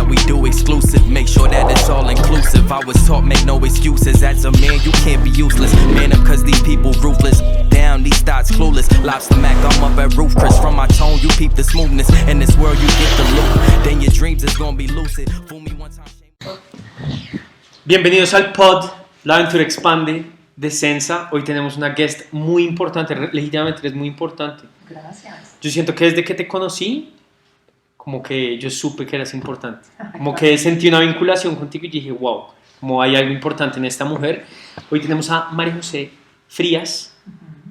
we do exclusive. Make sure that it's all inclusive. I was taught make no excuses. As a man, you can't be useless. Man up cause these people ruthless. Down, these thoughts clueless. Lobster Mac, I'm up at Roof Chris. From my tone, you peep the smoothness. In this world, you get the loot. Then your dreams is gonna be lucid. Fool me one time. Bienvenidos al pod La Aventura Expande de Sensa. Hoy tenemos una guest muy importante, legítimamente es muy importante. Gracias. Yo siento que desde que te conocí, como que yo supe que eras importante. Como que sentí una vinculación contigo y dije, wow, como hay algo importante en esta mujer. Hoy tenemos a María José Frías,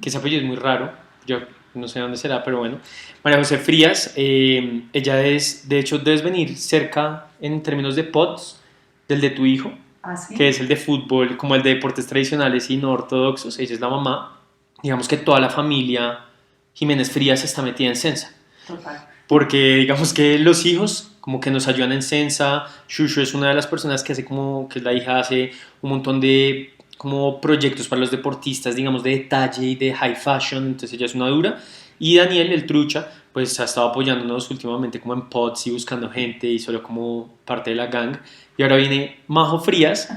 que ese apellido es muy raro, yo no sé dónde será, pero bueno. María José Frías, ella es, de hecho, debes venir cerca en términos de pods del de tu hijo. ¿Ah, sí? Que es el de fútbol, como el de deportes tradicionales y no ortodoxos. Ella es la mamá. Digamos que toda la familia Jiménez Frías está metida en Sensa. Total. Porque digamos que los hijos como que nos ayudan en Sensa. Shushu es una de las personas que hace como, que es la hija, hace un montón de como proyectos para los deportistas, digamos de detalle y de high fashion, entonces ella es una dura. Y Daniel, el trucha, pues ha estado apoyándonos últimamente como en pods y buscando gente y solo como parte de la gang. Y ahora viene Majo Frías,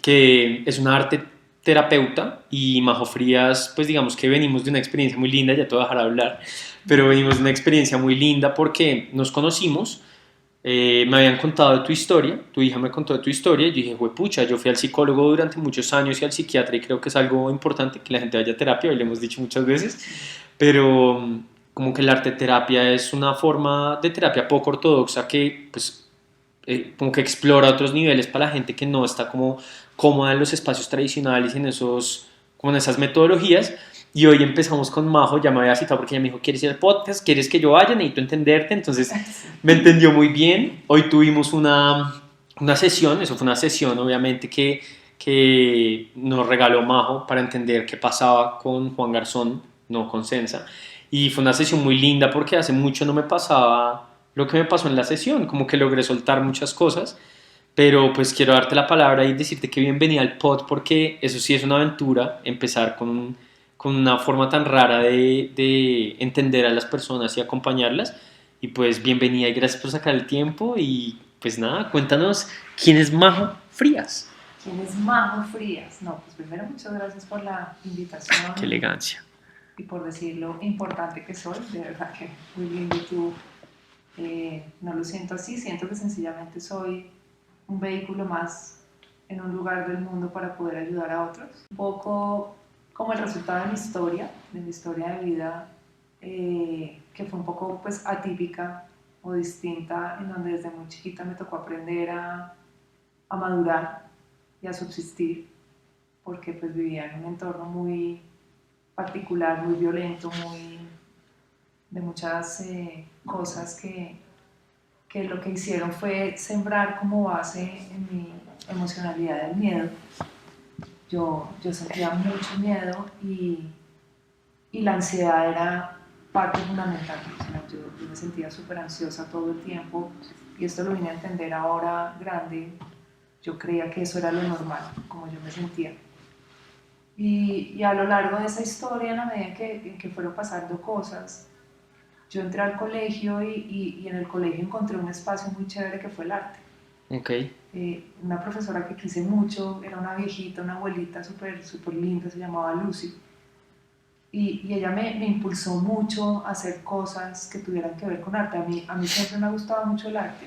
que es una arte terapeuta, y Majo Frías, pues digamos que venimos de una experiencia muy linda, ya te voy a dejar hablar, pero venimos de una experiencia muy linda porque nos conocimos, me habían contado de tu historia, tu hija me contó de tu historia, y yo dije, pucha, yo fui al psicólogo durante muchos años y al psiquiatra, y creo que es algo importante que la gente vaya a terapia, hoy lo hemos dicho muchas veces, pero como que la arte terapia es una forma de terapia poco ortodoxa que pues como que explora otros niveles para la gente que no está como cómoda en los espacios tradicionales y en esos, como en esas metodologías. Y hoy empezamos con Majo, ya me había citado porque ella me dijo, ¿quieres ir al podcast? ¿Quieres que yo vaya? Necesito entenderte. Entonces me entendió muy bien. Hoy tuvimos una sesión, eso fue una sesión obviamente que nos regaló Majo para entender qué pasaba con Juan Garzón, no con Sensa. Y fue una sesión muy linda porque hace mucho no me pasaba lo que me pasó en la sesión, como que logré soltar muchas cosas, pero pues quiero darte la palabra y decirte que bienvenida al pod, porque eso sí es una aventura, empezar con una forma tan rara de entender a las personas y acompañarlas, y pues bienvenida y gracias por sacar el tiempo, y pues nada, cuéntanos, ¿quién es Majo Frías? ¿Quién es Majo Frías? No, pues primero muchas gracias por la invitación. Qué elegancia. Y por decir lo importante que soy, de verdad que muy lindo. Tú no lo siento así, siento que sencillamente soy un vehículo más en un lugar del mundo para poder ayudar a otros. Un poco como el resultado de mi historia de vida, que fue un poco pues atípica o distinta, en donde desde muy chiquita me tocó aprender a madurar y a subsistir, porque pues vivía en un entorno muy particular, muy violento, de muchas cosas que lo que hicieron fue sembrar como base en mi emocionalidad el miedo. Yo sentía mucho miedo y la ansiedad era parte fundamental. O sea, yo me sentía súper ansiosa todo el tiempo, y esto lo vine a entender ahora grande. Yo creía que eso era lo normal, como yo me sentía. Y a lo largo de esa historia, en la medida que fueron pasando cosas, yo entré al colegio y en el colegio encontré un espacio muy chévere que fue el arte. Okay. Una profesora que quise mucho, era una viejita, una abuelita súper linda, se llamaba Lucy. Y ella me impulsó mucho a hacer cosas que tuvieran que ver con arte. A mí siempre me ha gustado mucho el arte.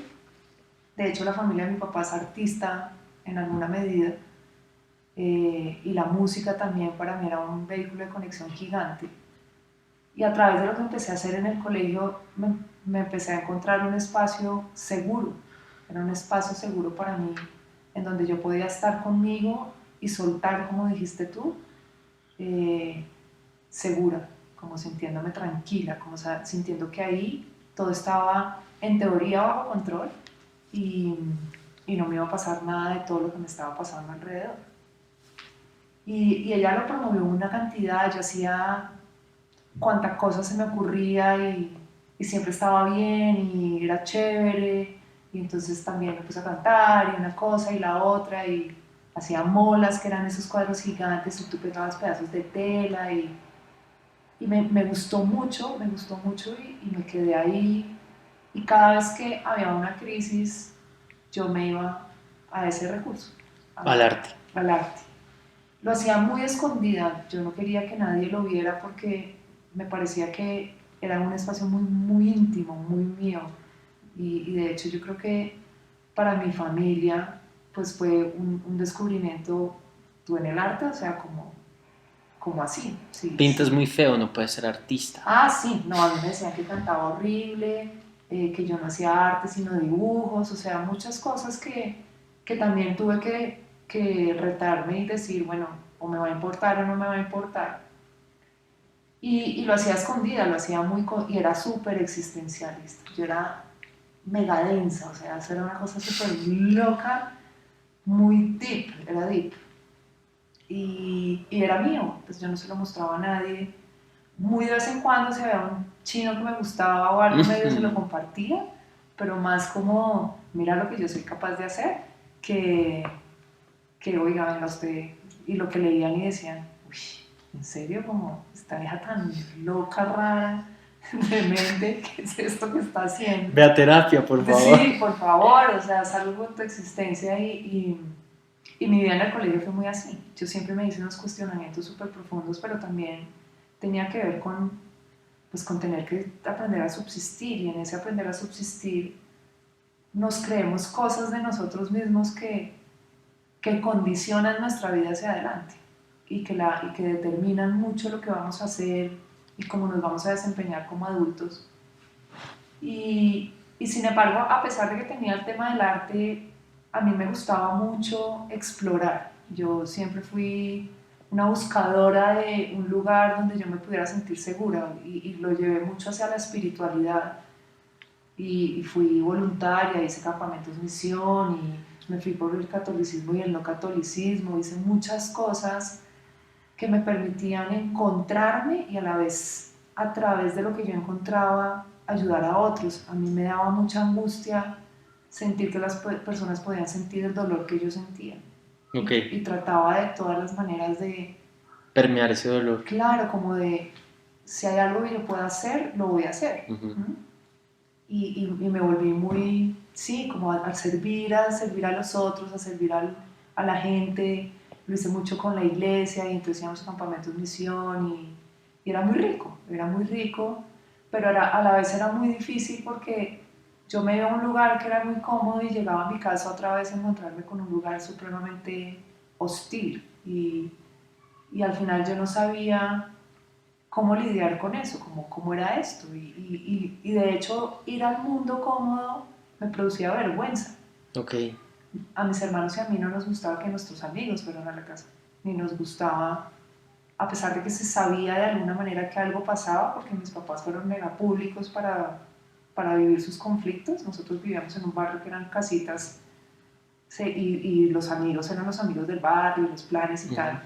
De hecho, la familia de mi papá es artista en alguna medida. Y la música también para mí era un vehículo de conexión gigante. Y a través de lo que empecé a hacer en el colegio, me empecé a encontrar un espacio seguro. Era un espacio seguro para mí, en donde yo podía estar conmigo y soltar, como dijiste tú, segura, como sintiéndome tranquila, como sintiendo que ahí todo estaba en teoría bajo control y no me iba a pasar nada de todo lo que me estaba pasando alrededor. Y ella lo promovió una cantidad, yo hacía cuánta cosa se me ocurría y siempre estaba bien y era chévere, y entonces también me puse a cantar y una cosa y la otra, y hacía molas, que eran esos cuadros gigantes y tú pegabas pedazos de tela, y me gustó mucho y me quedé ahí, y cada vez que había una crisis yo me iba a ese recurso. Al arte. Al arte. Lo hacía muy escondida, yo no quería que nadie lo viera porque me parecía que era un espacio muy, muy íntimo, muy mío. Y de hecho yo creo que para mi familia pues fue un descubrimiento tú en el arte, o sea, como así. Sí, Pintas sí. muy feo, no puedes ser artista. Ah, sí, no, a mí me decían que cantaba horrible, que yo no hacía arte sino dibujos, o sea, muchas cosas que también tuve que retarme y decir, bueno, o me va a importar o no me va a importar. Y lo hacía escondida, lo hacía y era súper existencialista, yo era mega densa, o sea, eso era una cosa súper loca, muy deep, era deep. Y era mío, pues yo no se lo mostraba a nadie. Muy de vez en cuando si había un chino que me gustaba o algo medio se lo compartía, pero más como, mira lo que yo soy capaz de hacer, que oiga, venga usted, y lo que leían y decían, uy, ¿en serio? Como esta vieja tan loca, rara, de mente, ¿qué es esto que está haciendo? Ve a terapia, por favor. Sí, por favor, o sea, salvo con tu existencia y mi vida en el colegio fue muy así. Yo siempre me hice unos cuestionamientos súper profundos, pero también tenía que ver pues, con tener que aprender a subsistir, y en ese aprender a subsistir nos creemos cosas de nosotros mismos que condicionan nuestra vida hacia adelante y que determinan mucho lo que vamos a hacer y cómo nos vamos a desempeñar como adultos. Y sin embargo, a pesar de que tenía el tema del arte, a mí me gustaba mucho explorar. Yo siempre fui una buscadora de un lugar donde yo me pudiera sentir segura y lo llevé mucho hacia la espiritualidad. Y fui voluntaria, hice campamentos misión y me fui por el catolicismo y el no catolicismo, hice muchas cosas que me permitían encontrarme y a la vez, a través de lo que yo encontraba, ayudar a otros. A mí me daba mucha angustia sentir que las personas podían sentir el dolor que yo sentía. Okay. Y trataba de todas las maneras de permear ese dolor. Claro, como de, si hay algo que yo pueda hacer, lo voy a hacer. Y me volví muy, sí, como a servir a los otros, a servir a la gente. Lo hice mucho con la iglesia y entonces íbamos a campamentos misión y era muy rico, pero a la vez era muy difícil porque yo me iba a un lugar que era muy cómodo y llegaba a mi casa otra vez a encontrarme con un lugar supremamente hostil y al final yo no sabía cómo lidiar con eso, cómo era esto y de hecho ir al mundo cómodo me producía vergüenza. Okay. A mis hermanos y a mí no nos gustaba que nuestros amigos fueran a la casa, ni nos gustaba, a pesar de que se sabía de alguna manera que algo pasaba, porque mis papás fueron mega públicos para vivir sus conflictos. Nosotros vivíamos en un barrio que eran casitas y los amigos eran los amigos del barrio, los planes y tal,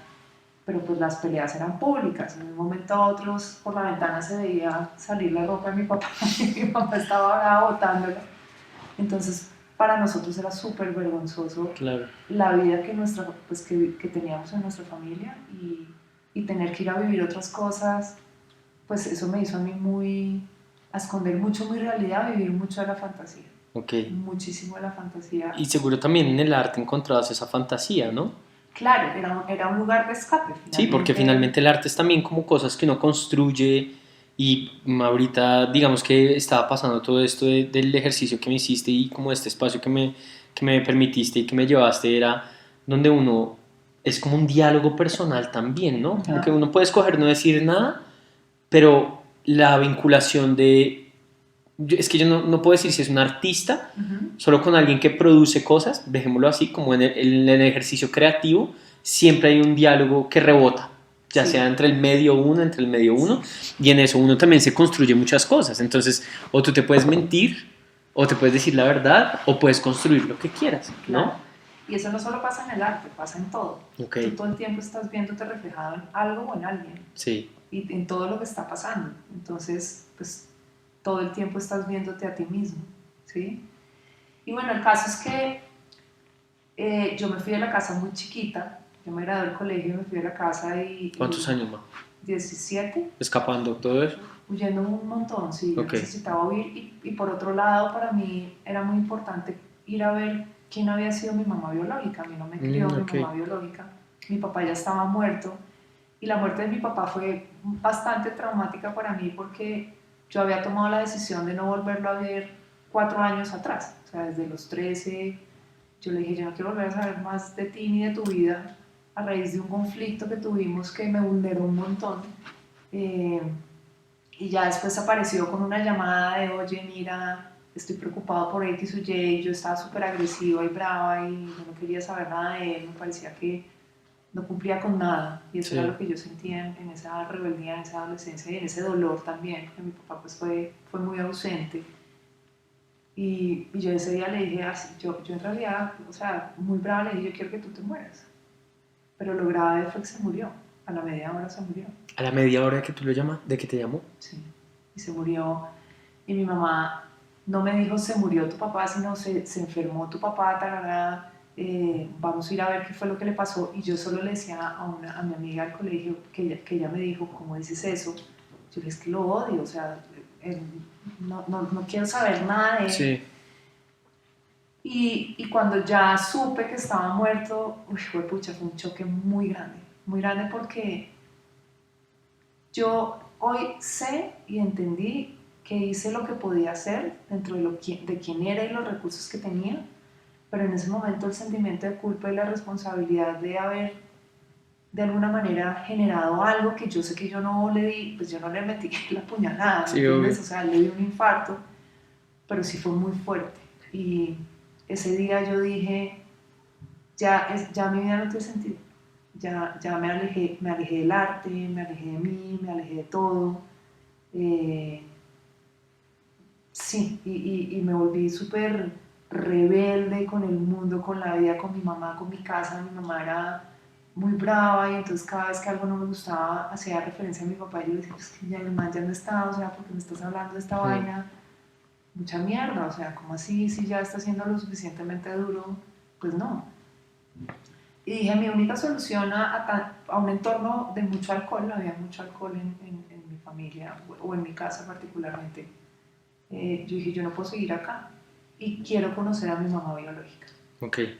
pero pues las peleas eran públicas. En un momento a otro por la ventana se veía salir la ropa de mi papá y mi papá estaba botándola. Entonces para nosotros era súper vergonzoso, claro, la vida que teníamos en nuestra familia y tener que ir a vivir otras cosas, pues eso me hizo a mí a esconder mucho mi realidad, a vivir mucho de la fantasía. Okay. Muchísimo de la fantasía. Y seguro también en el arte encontrabas esa fantasía, ¿no? Claro, era un lugar de escape. Finalmente. Sí, porque finalmente el arte es también como cosas que uno construye. Y ahorita, digamos que estaba pasando todo esto del ejercicio que me hiciste y como este espacio que me permitiste y que me llevaste, era donde uno es como un diálogo personal también, ¿no? Como que uno puede escoger no decir nada, pero la vinculación es que yo no puedo decir si es un artista, solo con alguien que produce cosas, dejémoslo así, como en el ejercicio creativo, siempre hay un diálogo que rebota. Ya sea entre el medio uno, y en eso uno también se construye muchas cosas. Entonces, o tú te puedes mentir, o te puedes decir la verdad, o puedes construir lo que quieras, ¿no? Claro. Y eso no solo pasa en el arte, pasa en todo. Okay. Tú todo el tiempo estás viéndote reflejado en algo o en alguien. Sí. Y en todo lo que está pasando. Entonces, pues, todo el tiempo estás viéndote a ti mismo, ¿sí? Y bueno, el caso es que yo me fui de la casa muy chiquita. Yo me gradué del colegio y me fui de la casa y... ¿Cuántos años más? 17. ¿Escapando todo eso? Huyendo un montón, sí. Okay. Necesitaba huir y por otro lado para mí era muy importante ir a ver quién había sido mi mamá biológica. A mí no me crió mi mamá biológica. Mi papá ya estaba muerto y la muerte de mi papá fue bastante traumática para mí porque yo había tomado la decisión de no volverlo a ver 4 años atrás. O sea, desde los 13, yo le dije, yo no quiero volver a saber más de ti ni de tu vida a raíz de un conflicto que tuvimos que me vulneró un montón. Y ya después apareció con una llamada de, oye, mira, estoy preocupado por X o Y, yo estaba súper agresiva y brava y yo no quería saber nada de él, me parecía que no cumplía con nada, y eso era lo que yo sentía en esa rebeldía, en esa adolescencia y en ese dolor también, que mi papá pues fue muy ausente. Y yo ese día le dije, así, yo en realidad, o sea, muy brava, le dije, yo quiero que tú te mueras. Pero lo grave fue que se murió, a la media hora se murió. ¿A la media hora que tú lo llamas? ¿De que te llamó? Sí, y se murió, y mi mamá no me dijo, se murió tu papá, sino se enfermó tu papá, tarará, vamos a ir a ver qué fue lo que le pasó. Y yo solo le decía a mi amiga del colegio, que ella me dijo, ¿cómo dices eso? Yo le dije, es que lo odio, o sea, no quiero saber nada de él. Sí. Y cuando ya supe que estaba muerto, fue un choque muy grande porque yo hoy sé y entendí que hice lo que podía hacer dentro de quién era y los recursos que tenía, pero en ese momento el sentimiento de culpa y la responsabilidad de haber de alguna manera generado algo que yo sé que yo no le di, pues yo no le metí la puñalada, sí, o sea, le di un infarto, pero sí fue muy fuerte. Y ese día yo dije, ya mi vida no tiene sentido, ya me alejé del arte, me alejé de mí, me alejé de todo. Sí, y me volví súper rebelde con el mundo, con la vida, con mi mamá, con mi casa. Mi mamá era muy brava y entonces cada vez que algo no me gustaba hacía referencia a mi papá y yo le decía, pues que ya el man ya no está, o sea, porque me estás hablando de esta vaina, mucha mierda, o sea, ¿cómo así? Si ya está siendo lo suficientemente duro, pues no. Y dije, mi única solución a un entorno de mucho alcohol, había mucho alcohol en mi familia o en mi casa particularmente, yo dije, yo no puedo seguir acá y quiero conocer a mi mamá biológica. Okay.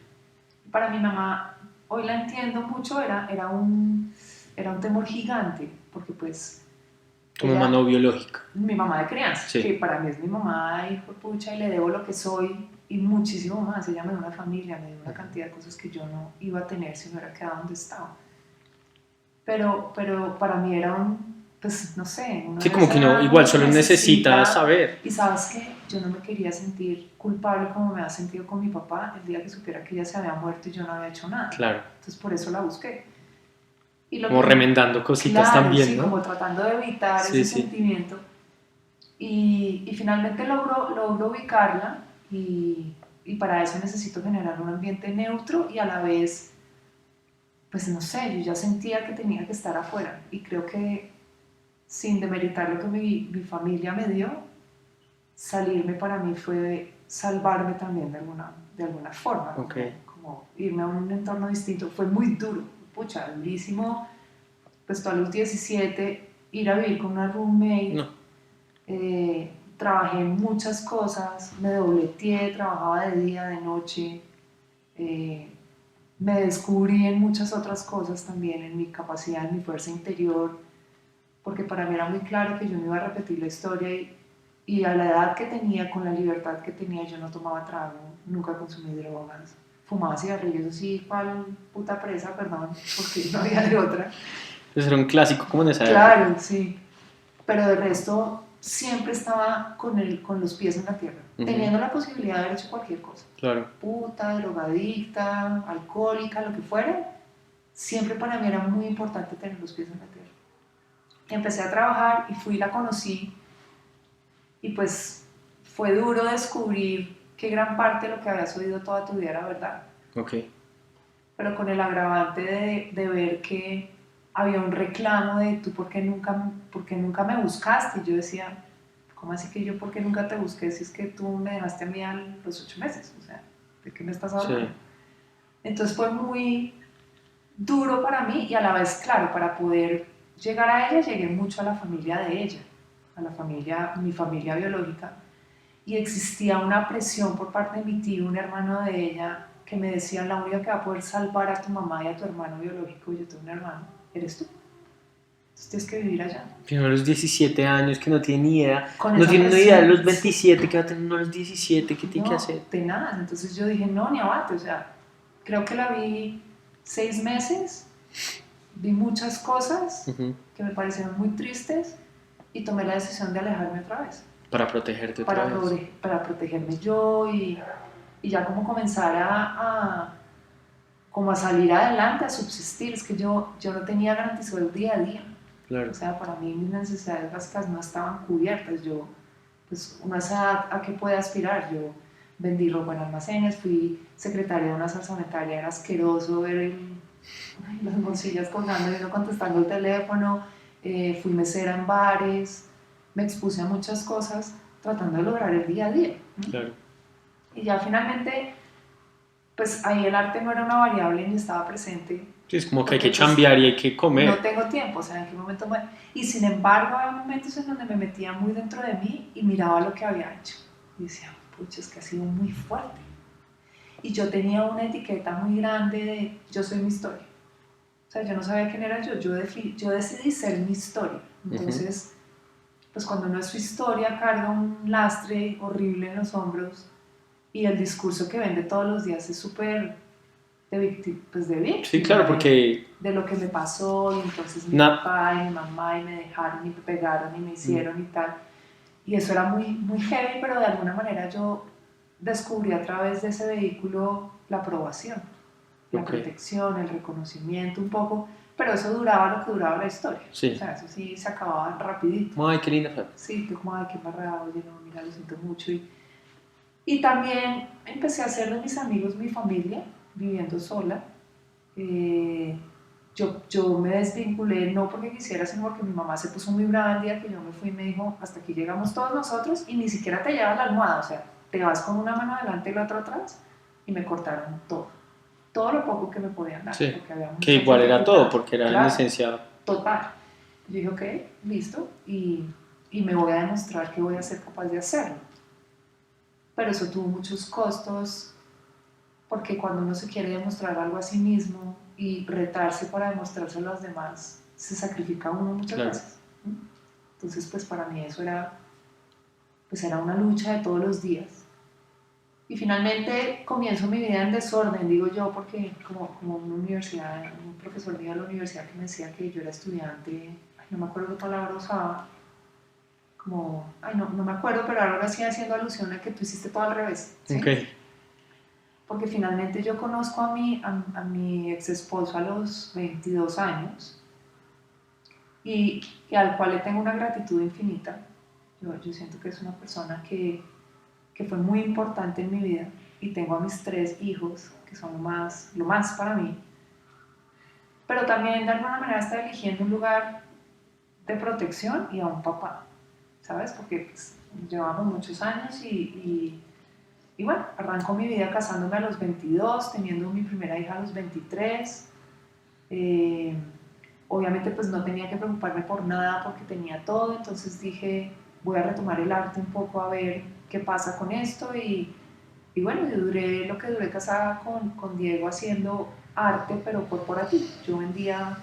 Para mi mamá, hoy la entiendo mucho, era un temor gigante, porque pues... ¿Tu mamá no biológica? Mi mamá de crianza, sí. Que para mí es mi mamá, hijo de pucha, y le debo lo que soy y muchísimo más. Ella me dio una familia, me dio una cantidad de cosas que yo no iba a tener si me hubiera quedado donde estaba. Pero para mí era pues no sé. Sí, como que no, igual solo necesitas saber. Y sabes que yo no me quería sentir culpable como me había sentido con mi papá el día que supiera que ella se había muerto y yo no había hecho nada. Claro. Entonces por eso la busqué. Y como remendando cositas también, sí, ¿no? Como tratando de evitar ese sentimiento. Y finalmente logro ubicarla y para eso necesito generar un ambiente neutro y a la vez, pues no sé, yo ya sentía que tenía que estar afuera y creo que sin demeritar lo que mi familia me dio, salirme para mí fue salvarme también de alguna forma, como irme a un entorno distinto. Fue muy duro, pucha, durísimo, pues tú a los 17 ir a vivir con una roommate. No. Trabajé en muchas cosas, me dobleteé, trabajaba de día, de noche, me descubrí en muchas otras cosas también, en mi capacidad, en mi fuerza interior, porque para mí era muy claro que yo no iba a repetir la historia y a la edad que tenía, con la libertad que tenía, yo no tomaba trago, nunca consumí drogas, fumaba cigarrillos, así, cual puta presa, perdón, porque no había de otra. Pues era un clásico como en esa época. Claro, sí, pero de resto siempre estaba con los pies en la tierra, teniendo la posibilidad de haber hecho cualquier cosa. Claro. Puta, drogadicta, alcohólica, lo que fuera, siempre para mí era muy importante tener los pies en la tierra. Empecé a trabajar y la conocí y pues fue duro descubrir que gran parte de lo que habías oído toda tu vida era verdad. Okay. Pero con el agravante de ver que había un reclamo de tú por qué nunca me buscaste, y yo decía, ¿cómo así que yo por qué nunca te busqué si es que tú me dejaste a mí a los 8 meses? O sea, ¿de qué me estás hablando? Sí. Entonces fue muy duro para mí y a la vez, claro, para poder llegar a ella llegué mucho a la familia de ella, mi familia biológica, y existía una presión por parte de mi tío, un hermano de ella, que me decía, la única que va a poder salvar a tu mamá y a tu hermano biológico, yo tengo un hermano, eres tú. Entonces tienes que vivir allá. Tiene unos 17 años que no tiene ni idea. Con No esa tiene ni idea de presión. los 27 que va a tener uno a los 17. ¿Qué tiene que hacer? Tenaz. Entonces yo dije, no, ni abate. O sea, creo que la vi 6 meses, vi muchas cosas que me parecieron muy tristes y tomé la decisión de alejarme otra vez. Para protegerte otra vez. Para protegerme yo y ya como comenzar como a salir adelante, a subsistir. Es que yo no tenía garantizado el día a día. Claro. O sea, para mí mis necesidades básicas no estaban cubiertas. Yo, pues, uno sabe a qué puede aspirar. Yo vendí ropa en almacenes, fui secretaria de una salsamentaria, era asqueroso ver las bolsillas colgando y no contestando el teléfono. Fui mesera en bares, me expuse a muchas cosas tratando de lograr el día a día. Claro. Y ya finalmente, pues ahí el arte no era una variable ni estaba presente. Sí, es como que hay que chambear y hay que comer. No tengo tiempo, o sea, en qué momento Y sin embargo, había momentos en donde me metía muy dentro de mí y miraba lo que había hecho. Y decía, pucha, es que ha sido muy fuerte. Y yo tenía una etiqueta muy grande de yo soy mi historia. O sea, yo no sabía quién era yo decidí ser mi historia. Entonces, pues cuando uno es su historia, carga un lastre horrible en los hombros y el discurso que vende todos los días es súper de víctima. Sí, claro, porque... De lo que me pasó, y entonces mi papá y mi mamá y me dejaron y me pegaron y me hicieron y tal. Y eso era muy, muy heavy, pero de alguna manera yo descubrí a través de ese vehículo la aprobación, la protección, el reconocimiento un poco, pero eso duraba lo que duraba la historia. Sí. O sea, eso sí se acababa rapidito. Ay, qué linda frase. Sí, tú como, ay, qué embarrado, oye, no, mira, lo siento mucho. Y también empecé a hacer de mis amigos mi familia, viviendo sola. Yo me desvinculé no porque quisiera, sino porque mi mamá se puso muy brava el día que yo me fui y me dijo, hasta aquí llegamos todos nosotros, y ni siquiera te llevas la almohada, o sea, te vas con una mano adelante y la otra atrás, y me cortaron todo lo poco que me podían dar. Sí, porque había que igual era todo, porque era claro, licenciado. Total. Yo dije, ok, listo, y me voy a demostrar que voy a ser capaz de hacerlo. Pero eso tuvo muchos costos, porque cuando uno se quiere demostrar algo a sí mismo y retarse para demostrárselo a los demás, se sacrifica uno muchas veces. Entonces, pues para mí eso era una lucha de todos los días. Y finalmente comienzo mi vida en desorden, digo yo, porque como una universidad, un profesor mío de la universidad que me decía que yo era estudiante, no me acuerdo qué palabra usaba, no me acuerdo, pero ahora sí haciendo alusión a que tú hiciste todo al revés. ¿Sí? Okay. Porque finalmente yo conozco a mi ex esposo a los 22 años y al cual le tengo una gratitud infinita. Yo siento que es una persona que fue muy importante en mi vida, y tengo a mis 3 hijos que son lo más para mí, pero también de alguna manera está eligiendo un lugar de protección y a un papá, ¿sabes? Porque pues, llevamos muchos años y bueno, arrancó mi vida casándome a los 22, teniendo mi primera hija a los 23. Obviamente pues no tenía que preocuparme por nada porque tenía todo, entonces dije, voy a retomar el arte un poco a ver qué pasa con esto y bueno, yo duré lo que duré casada con Diego haciendo arte, pero corporativo. Yo vendía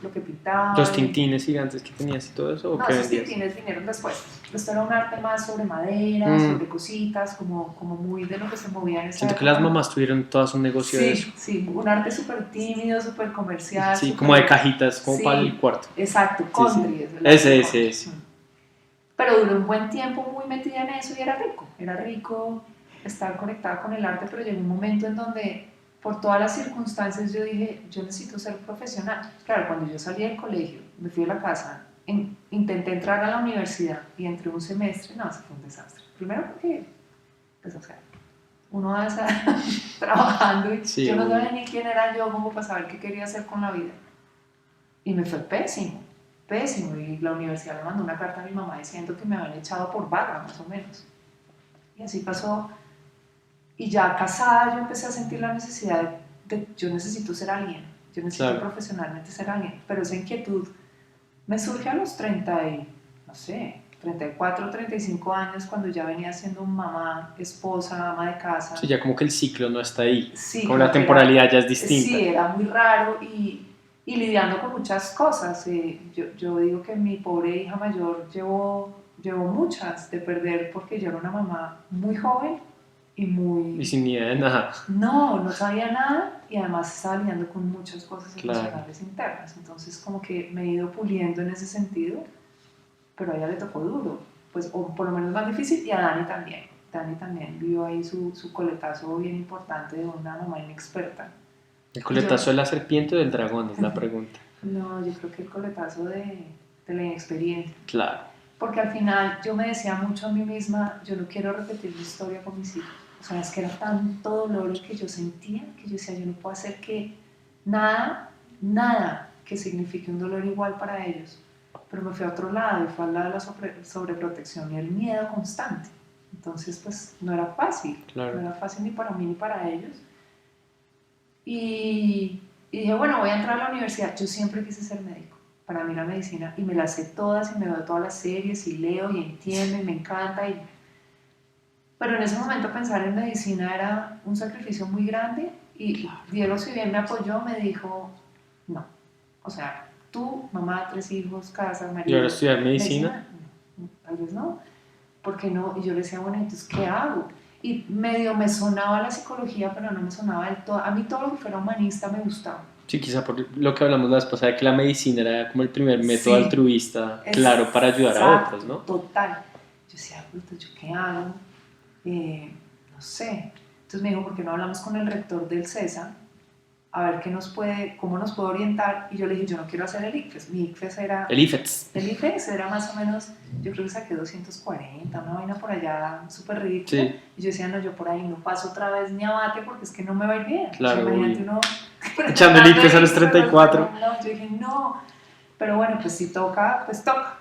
lo que pintaba. ¿Los tintines gigantes que tenías y todo eso? ¿O no, qué esos vendías? tintines vinieron después. Esto era un arte más sobre madera, sobre cositas, como muy de lo que se movía en esa Siento época. que las mamás tuvieron todas un negocio de eso. Sí, un arte súper tímido, súper comercial. Sí, como de cajitas, como para el cuarto. Exacto, country. Ese. Pero duré un buen tiempo muy metida en eso y era rico estar conectada con el arte, pero llegó un momento en donde por todas las circunstancias yo dije, yo necesito ser profesional. Claro, cuando yo salí del colegio, me fui a la casa, intenté entrar a la universidad y entré un semestre, no, eso fue un desastre. Primero porque, pues o sea, uno va a estar trabajando y yo no sabía ni quién era yo como para saber qué quería hacer con la vida. Y me fue pésimo, y la universidad me mandó una carta a mi mamá diciendo que me habían echado por vaga, más o menos. Y así pasó. Y ya casada yo empecé a sentir la necesidad de yo necesito ser alguien, yo necesito profesionalmente ser alguien, pero esa inquietud me surge a los 30 y, no sé, 34, 35 años, cuando ya venía siendo mamá, esposa, ama de casa. Sí, ya como que el ciclo no está ahí, Sí, como la temporalidad ya es distinta. Sí, era muy raro y lidiando con muchas cosas. Yo digo que mi pobre hija mayor llevó muchas de perder porque yo era una mamá muy joven y muy... Y sin ni idea de nada. No sabía nada y además estaba lidiando con muchas cosas Claro. emocionales internas. Entonces como que me he ido puliendo en ese sentido, pero a ella le tocó duro, pues, o por lo menos más difícil, y a Dani también. Dani también vio ahí su coletazo bien importante de una mamá inexperta. ¿El coletazo de la serpiente o del dragón? Es la pregunta. No, yo creo que el coletazo de la inexperiencia. Claro. Porque al final yo me decía mucho a mí misma, yo no quiero repetir mi historia con mis hijos. O sea, es que era tanto dolor el que yo sentía, que yo decía, yo no puedo hacer que nada que signifique un dolor igual para ellos. Pero me fui a otro lado, y fue al lado de la sobreprotección y el miedo constante. Entonces, pues, no era fácil. Claro. No era fácil ni para mí ni para ellos. Y dije, bueno, voy a entrar a la universidad. Yo siempre quise ser médico. Para mí la medicina, y me las sé todas, y me veo todas las series, y leo, y entiendo, y me encanta. Pero en ese momento pensar en medicina era un sacrificio muy grande, y Diego, si bien me apoyó, me dijo, no. O sea, tú, mamá, 3 hijos, casa, marido... ¿Y ahora estudiar medicina? No, tal vez no. ¿Por qué no? Y yo le decía, bueno, entonces, ¿qué hago? Y medio me sonaba la psicología, pero no me sonaba del todo. A mí todo lo que fuera humanista me gustaba. Sí, quizá por lo que hablamos la vez pasada, que la medicina era como el primer método Sí, altruista, claro, para ayudar a otros, ¿no? Total. Yo decía, puta, ¿yo qué hago? No sé. Entonces me dijo, ¿por qué no hablamos con el rector del CESA? A ver cómo nos puede orientar. Y yo le dije, yo no quiero hacer el ICFES. Mi ICFES era... El IFETS. El IFES era más o menos, yo creo que saqué 240, una vaina por allá súper ridícula. Sí. Y yo decía, no, yo por ahí no paso otra vez ni abate porque es que no me va a ir bien. Claro. O sea, imagínate uno... Echando el IFES a los 34. No, yo dije, no. Pero bueno, pues si toca, pues toca.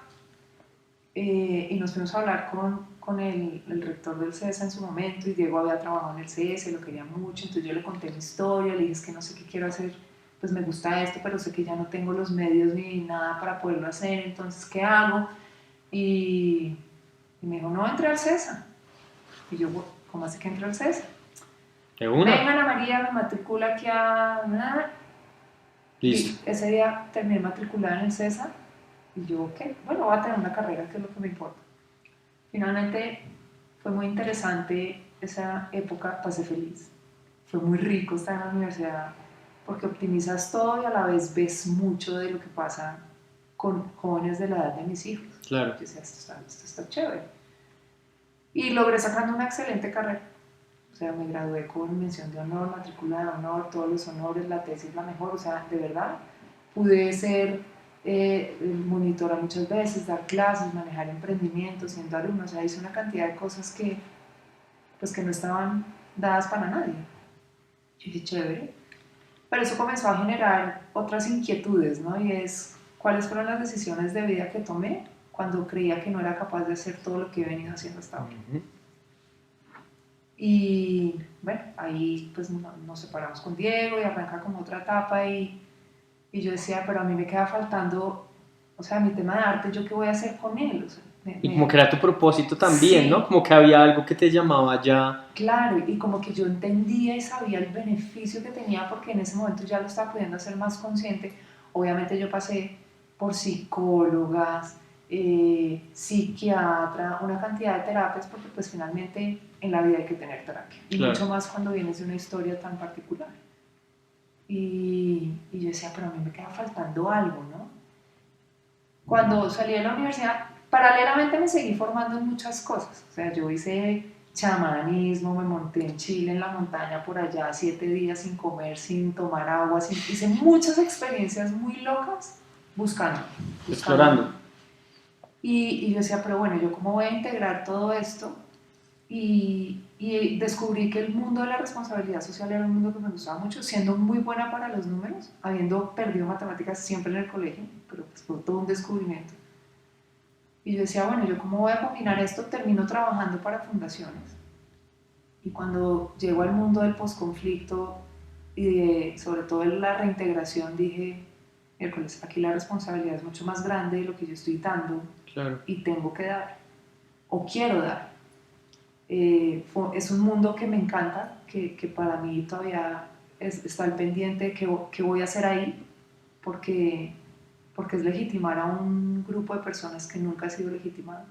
Y nos fuimos a hablar con el rector del CESA en su momento, y Diego había trabajado en el CESA, lo quería mucho. Entonces yo le conté mi historia, le dije, es que no sé qué quiero hacer, pues me gusta esto, pero sé que ya no tengo los medios ni nada para poderlo hacer, entonces ¿qué hago? Y me dijo, no, entré al CESA. Y yo, ¿cómo hace que entré al CESA? ¿De una? Venga, Ana María, me matricula aquí a... nada. Listo. Y ese día terminé matriculada en el CESA, y yo, ok, bueno, voy a tener una carrera, que es lo que me importa. Finalmente fue muy interesante esa época, pasé feliz. Fue muy rico estar en la universidad porque optimizas todo y a la vez ves mucho de lo que pasa con jóvenes de la edad de mis hijos. Claro. Yo decía, esto está chévere. Y logré sacando una excelente carrera. O sea, me gradué con mención de honor, matrícula de honor, todos los honores, la tesis la mejor. O sea, de verdad, pude ser monitora muchas veces, dar clases, manejar emprendimientos, siendo alumno. O sea, hice una cantidad de cosas que no estaban dadas para nadie. Yo dije, chévere. Pero eso comenzó a generar otras inquietudes, ¿no? Y es, ¿cuáles fueron las decisiones de vida que tomé cuando creía que no era capaz de hacer todo lo que he venido haciendo hasta ahora? Y bueno, ahí pues nos separamos con Diego y arranca como otra etapa, y yo decía, pero a mí me queda faltando, o sea, mi tema de arte, ¿yo qué voy a hacer con él? O sea, y como que era tu propósito también, sí, ¿no? Como que había algo que te llamaba ya. Claro, y como que yo entendía y sabía el beneficio que tenía, porque en ese momento ya lo estaba pudiendo hacer más consciente. Obviamente yo pasé por psicólogas, psiquiatra, una cantidad de terapias, porque pues finalmente en la vida hay que tener terapia. Y claro, mucho más cuando vienes de una historia tan particular. Y yo decía, pero a mí me queda faltando algo, ¿no? Cuando salí de la universidad, paralelamente me seguí formando en muchas cosas. O sea, yo hice chamanismo, me monté en Chile, en la montaña por allá, 7 días sin comer, sin tomar agua, hice muchas experiencias muy locas buscando. Explorando. Y yo decía, pero bueno, ¿yo cómo voy a integrar todo esto? Y descubrí que el mundo de la responsabilidad social era un mundo que me gustaba mucho, siendo muy buena para los números, habiendo perdido matemáticas siempre en el colegio, pero pues fue todo un descubrimiento. Y yo decía, bueno, ¿yo cómo voy a combinar esto? Termino trabajando para fundaciones. Y cuando llego al mundo del posconflicto y sobre todo en la reintegración, dije, miércoles, aquí la responsabilidad es mucho más grande de lo que yo estoy dando. Claro. y tengo que dar, o quiero dar. Es un mundo que me encanta, que para mí todavía está al pendiente de qué voy a hacer ahí, porque es legitimar a un grupo de personas que nunca ha sido legitimado.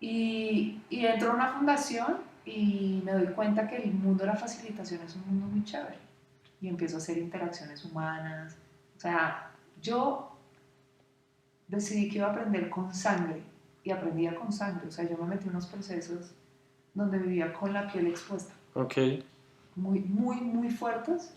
Y entro a una fundación y me doy cuenta que el mundo de la facilitación es un mundo muy chévere. Y empiezo a hacer interacciones humanas. O sea, yo decidí que iba a aprender con sangre y aprendía con sangre. O sea, yo me metí en unos procesos donde vivía con la piel expuesta. Ok. Muy, muy, muy fuertes.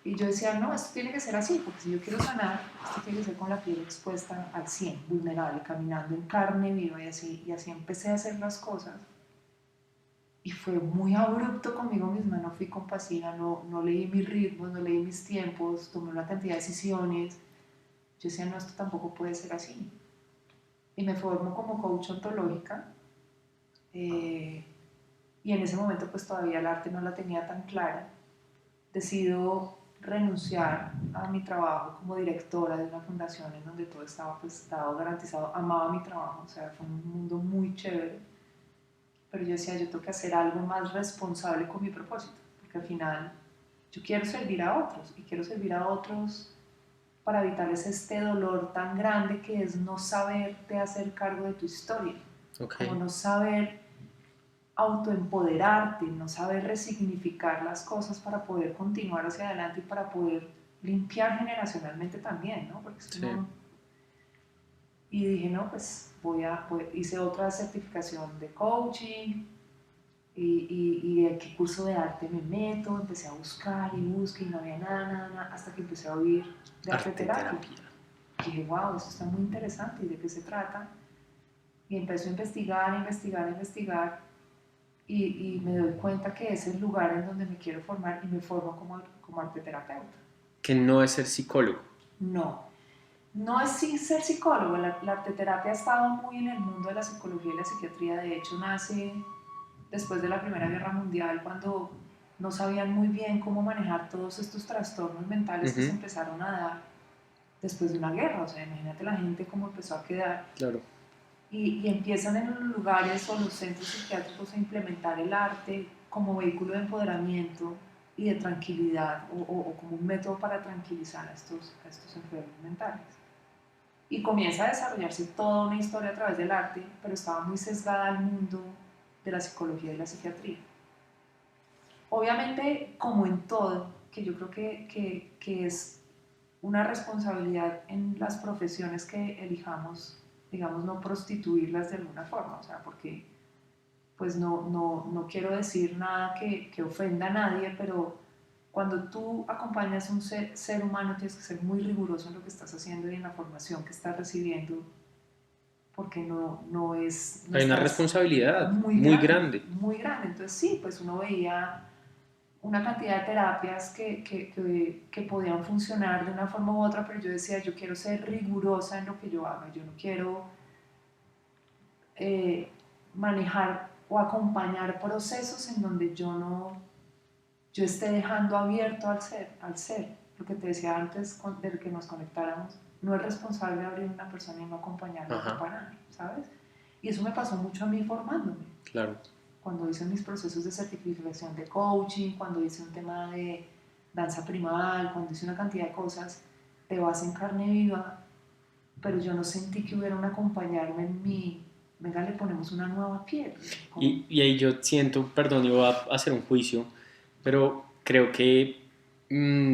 Y yo decía, no, esto tiene que ser así, porque si yo quiero sanar, esto tiene que ser con la piel expuesta al 100, vulnerable, caminando en carne viva y así empecé a hacer las cosas. Y fue muy abrupto conmigo misma, no fui compasiva, no leí mis ritmos, no leí mis tiempos, tomé una cantidad de decisiones. Yo decía, no, esto tampoco puede ser así. Y me formo como coach ontológica. Y en ese momento pues todavía el arte no la tenía tan clara. Decido renunciar a mi trabajo como directora de una fundación en donde todo estaba pues dado, garantizado. Amaba mi trabajo, o sea, fue un mundo muy chévere, pero yo decía, yo tengo que hacer algo más responsable con mi propósito, porque al final yo quiero servir a otros y quiero servir a otros para evitarles este dolor tan grande que es no saberte hacer cargo de tu historia, Okay. como no saber autoempoderarte, no saber resignificar las cosas para poder continuar hacia adelante y para poder limpiar generacionalmente también, ¿no? Porque es que Sí. Y dije, no, pues hice otra certificación de coaching y de qué curso de arte me meto, empecé a buscar y no había nada, hasta que empecé a oír de arteterapia. Y dije, wow, eso está muy interesante, ¿y de qué se trata? Y empecé a investigar, y me doy cuenta que es el lugar en donde me quiero formar y me formo como arteterapeuta. Que no es ser psicólogo. No es ser psicólogo, la arteterapia ha estado muy en el mundo de la psicología y la psiquiatría. De hecho nace después de la Primera Guerra Mundial, cuando no sabían muy bien cómo manejar todos estos trastornos mentales que se empezaron a dar después de una guerra. O sea, imagínate la gente cómo empezó a quedar. Claro. Y empiezan en los lugares o los centros psiquiátricos a implementar el arte como vehículo de empoderamiento y de tranquilidad, o como un método para tranquilizar a estos enfermos mentales. Y comienza a desarrollarse toda una historia a través del arte, pero estaba muy sesgada al mundo de la psicología y la psiquiatría. Obviamente, como en todo, que yo creo que es una responsabilidad en las profesiones que elijamos, digamos, no prostituirlas de alguna forma, o sea, porque pues no quiero decir nada que ofenda a nadie, pero cuando tú acompañas a un ser humano tienes que ser muy riguroso en lo que estás haciendo y en la formación que estás recibiendo, porque no es... Hay una responsabilidad muy grande. Muy grande. Entonces sí, pues uno veía una cantidad de terapias que podían funcionar de una forma u otra, pero yo decía, yo quiero ser rigurosa en lo que yo haga, yo no quiero manejar o acompañar procesos en donde yo esté dejando abierto al ser. Lo que te decía antes de que nos conectáramos, no es responsable abrir una persona y no acompañarla para nada, ¿sabes? Y eso me pasó mucho a mí formándome. Claro. Cuando hice mis procesos de certificación de coaching, cuando hice un tema de danza primal, cuando hice una cantidad de cosas, te vas en carne viva, pero yo no sentí que hubiera un acompañarme en mí. Venga, le ponemos una nueva piel. Y ahí yo siento, perdón, yo voy a hacer un juicio, pero creo que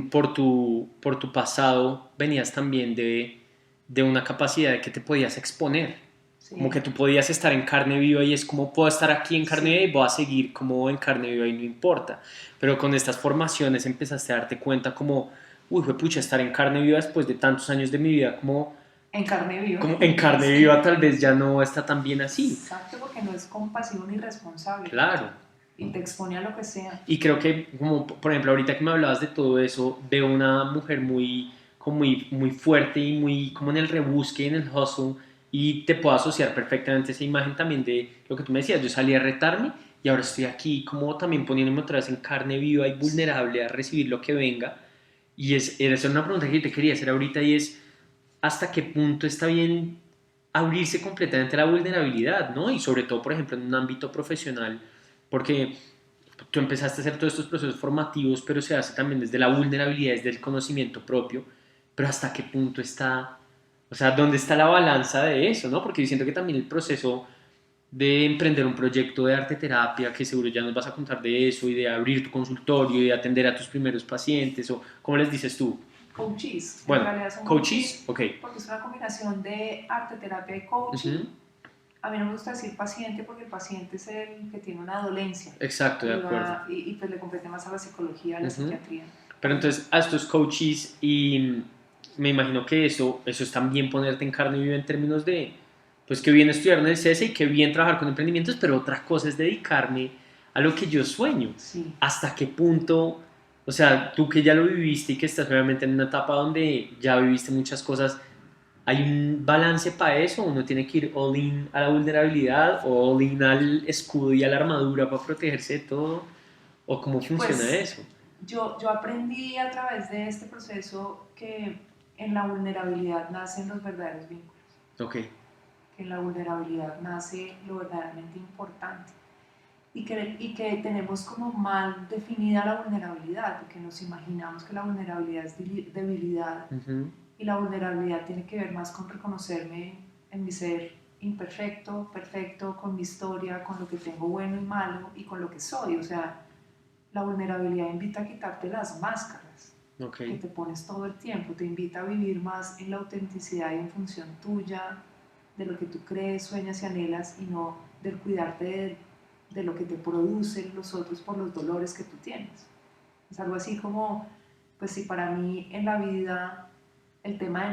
por tu pasado venías también de una capacidad de que te podías exponer. Sí. Como que tú podías estar en carne viva y es como puedo estar aquí en carne viva y voy a seguir como en carne viva y no importa. Pero con estas formaciones empezaste a darte cuenta como, uy, pucha, estar en carne viva después de tantos años de mi vida, como... En carne viva. Como en carne viva tal vez ya no está tan bien así. Exacto, porque no es compasivo ni responsable. Claro. Y te expone a lo que sea. Y creo que, como por ejemplo, ahorita que me hablabas de todo eso, veo una mujer muy fuerte y muy como en el rebusque, en el hustle, y te puedo asociar perfectamente esa imagen también de lo que tú me decías. Yo salí a retarme y ahora estoy aquí como también poniéndome otra vez en carne viva y vulnerable a recibir lo que venga. Y esa es una pregunta que te quería hacer ahorita y es, ¿hasta qué punto está bien abrirse completamente a la vulnerabilidad, ¿no? Y sobre todo, por ejemplo, en un ámbito profesional, porque tú empezaste a hacer todos estos procesos formativos, pero se hace también desde la vulnerabilidad, desde el conocimiento propio, pero hasta qué punto está, o sea, ¿dónde está la balanza de eso, no? Porque yo siento que también el proceso de emprender un proyecto de arte terapia, que seguro ya nos vas a contar de eso, y de abrir tu consultorio y de atender a tus primeros pacientes, o ¿cómo les dices tú? Coaches, Bueno, en realidad son coaches, ok. porque es una combinación de arte, terapia y coaching. Uh-huh. A mí no me gusta decir paciente porque el paciente es el que tiene una dolencia. Exacto, de acuerdo. Y pues le compete más a la psicología, a la psiquiatría. Pero entonces a estos coaches, y me imagino que eso es también ponerte en carne viva en términos de, pues que bien estudiar en el CESE y que bien trabajar con emprendimientos, pero otra cosa es dedicarme a lo que yo sueño. Sí. ¿Hasta qué punto? O sea, tú que ya lo viviste y que estás obviamente en una etapa donde ya viviste muchas cosas, ¿hay un balance para eso? ¿Uno tiene que ir all in a la vulnerabilidad o all in al escudo y a la armadura para protegerse de todo? ¿O cómo funciona eso? Yo aprendí a través de este proceso que en la vulnerabilidad nacen los verdaderos vínculos. Ok. Que en la vulnerabilidad nace lo verdaderamente importante. Y que tenemos como mal definida la vulnerabilidad, porque nos imaginamos que la vulnerabilidad es debilidad. Uh-huh. Y la vulnerabilidad tiene que ver más con reconocerme en mi ser imperfecto, perfecto, con mi historia, con lo que tengo bueno y malo y con lo que soy. O sea, la vulnerabilidad invita a quitarte las máscaras que te pones todo el tiempo, te invita a vivir más en la autenticidad y en función tuya, de lo que tú crees, sueñas y anhelas, y no del cuidarte de lo que te producen los otros por los dolores que tú tienes. Es algo así como, pues si para mí en la vida el tema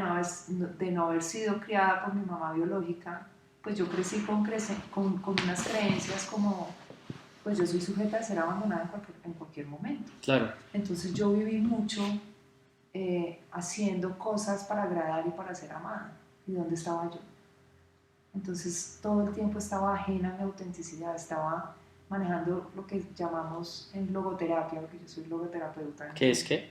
de no haber sido criada por mi mamá biológica, pues yo crecí con unas creencias como, pues yo soy sujeta de ser abandonada en cualquier momento. Claro. Entonces yo viví mucho haciendo cosas para agradar y para ser amada. ¿Y dónde estaba yo? Entonces todo el tiempo estaba ajena a mi autenticidad, estaba manejando lo que llamamos en logoterapia, porque yo soy logoterapeuta. ¿Qué es qué?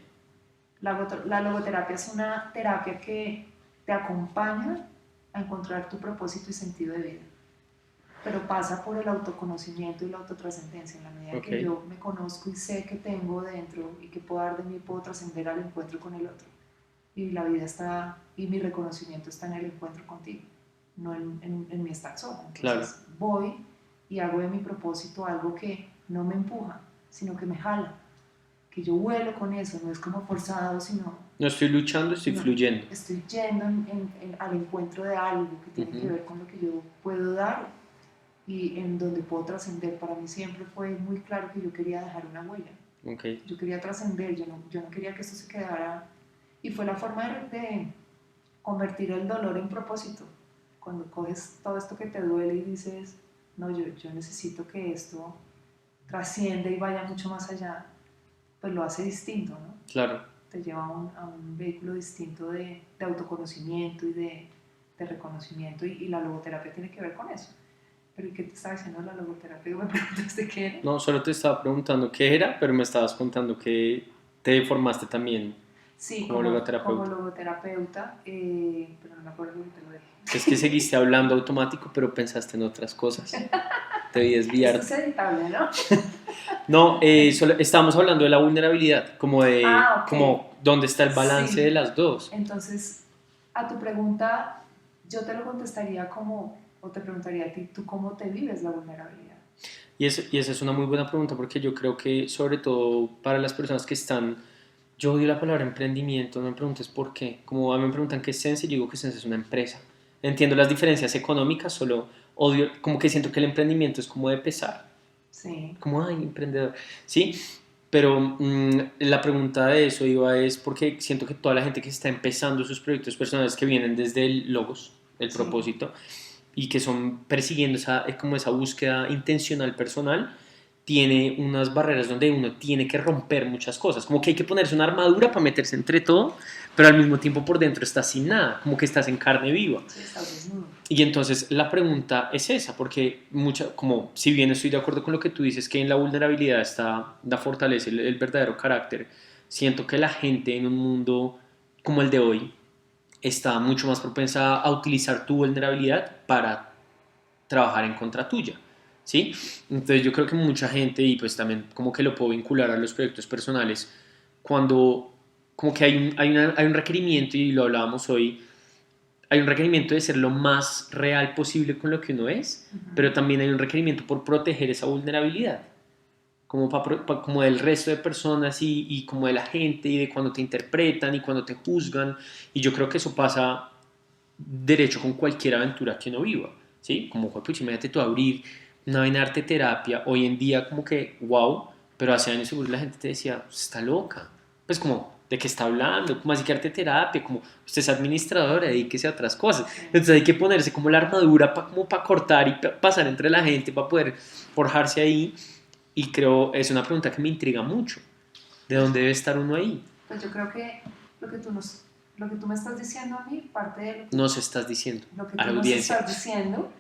La logoterapia es una terapia que te acompaña a encontrar tu propósito y sentido de vida, pero pasa por el autoconocimiento y la autotrascendencia. En la medida que yo me conozco y sé que tengo dentro y que puedo dar de mí, puedo trascender al encuentro con el otro. Y la vida está, y mi reconocimiento está en el encuentro contigo, no en mi estar sola. Entonces voy y hago de mi propósito algo que no me empuja, sino que me jala, que yo vuelo con eso, no es como forzado, sino... No estoy luchando, estoy fluyendo. Estoy yendo al encuentro de algo que tiene que ver con lo que yo puedo dar y en donde puedo trascender. Para mí siempre fue muy claro que yo quería dejar una huella. Okay. Yo quería trascender, yo no quería que esto se quedara. Y fue la forma de convertir el dolor en propósito. Cuando coges todo esto que te duele y dices, no, yo necesito que esto trascienda y vaya mucho más allá, pues lo hace distinto, ¿no? Claro. Te lleva a un vehículo distinto de autoconocimiento y de reconocimiento, y la logoterapia tiene que ver con eso. ¿Pero qué te estaba diciendo la logoterapia? ¿Me preguntaste qué era? No, solo te estaba preguntando qué era, pero me estabas contando que te formaste también como logoterapeuta. Como logoterapeuta, pero no me acuerdo lo que te lo dije. Es que seguiste hablando automático, pero pensaste en otras cosas. Te vi desviarte. Eso es editable, ¿no? No, solo estábamos hablando de la vulnerabilidad, como de como dónde está el balance de las dos. Entonces, a tu pregunta, yo te lo contestaría como, o te preguntaría a ti, ¿tú cómo te vives la vulnerabilidad? Y esa es una muy buena pregunta, porque yo creo que sobre todo para las personas que están, yo odio la palabra emprendimiento, no me preguntes por qué. Como a mí me preguntan qué es Sense, yo digo que Sense es una empresa. Entiendo las diferencias económicas, solo odio, como que siento que el emprendimiento es como de pesar. Sí. Como, ay, emprendedor. Sí, pero la pregunta de eso es porque siento que toda la gente que está empezando sus proyectos personales que vienen desde el logos, el propósito, y que son persiguiendo como esa búsqueda intencional personal, tiene unas barreras donde uno tiene que romper muchas cosas, como que hay que ponerse una armadura para meterse entre todo, pero al mismo tiempo por dentro estás sin nada, como que estás en carne viva. Sí, estás desnudo. Y entonces la pregunta es esa, porque como si bien estoy de acuerdo con lo que tú dices, que en la vulnerabilidad está la fortaleza, el verdadero carácter, siento que la gente en un mundo como el de hoy, está mucho más propensa a utilizar tu vulnerabilidad para trabajar en contra tuya, ¿sí? Entonces yo creo que mucha gente, y pues también como que lo puedo vincular a los proyectos personales, cuando como que hay un requerimiento, y lo hablábamos hoy, hay un requerimiento de ser lo más real posible con lo que uno es, pero también hay un requerimiento por proteger esa vulnerabilidad, como, como del resto de personas y como de la gente y de cuando te interpretan y cuando te juzgan. Y yo creo que eso pasa derecho con cualquier aventura que uno viva, ¿sí? Como, pues imagínate tú abrir una vaina de arte terapia, hoy en día como que, wow, pero hace años seguro la gente te decía, está loca, pues como, ¿de qué está hablando? ¿Cómo así que arte terapia? Como, usted es administradora, dedíquese a otras cosas. Entonces hay que ponerse como la armadura como para cortar y pasar entre la gente, para poder forjarse ahí. Y creo, es una pregunta que me intriga mucho. ¿De dónde debe estar uno ahí? Pues yo creo que lo que tú, lo que tú me estás diciendo a mí, parte de lo que, Nos estás diciendo lo que a tú la nos audiencia. estás diciendo,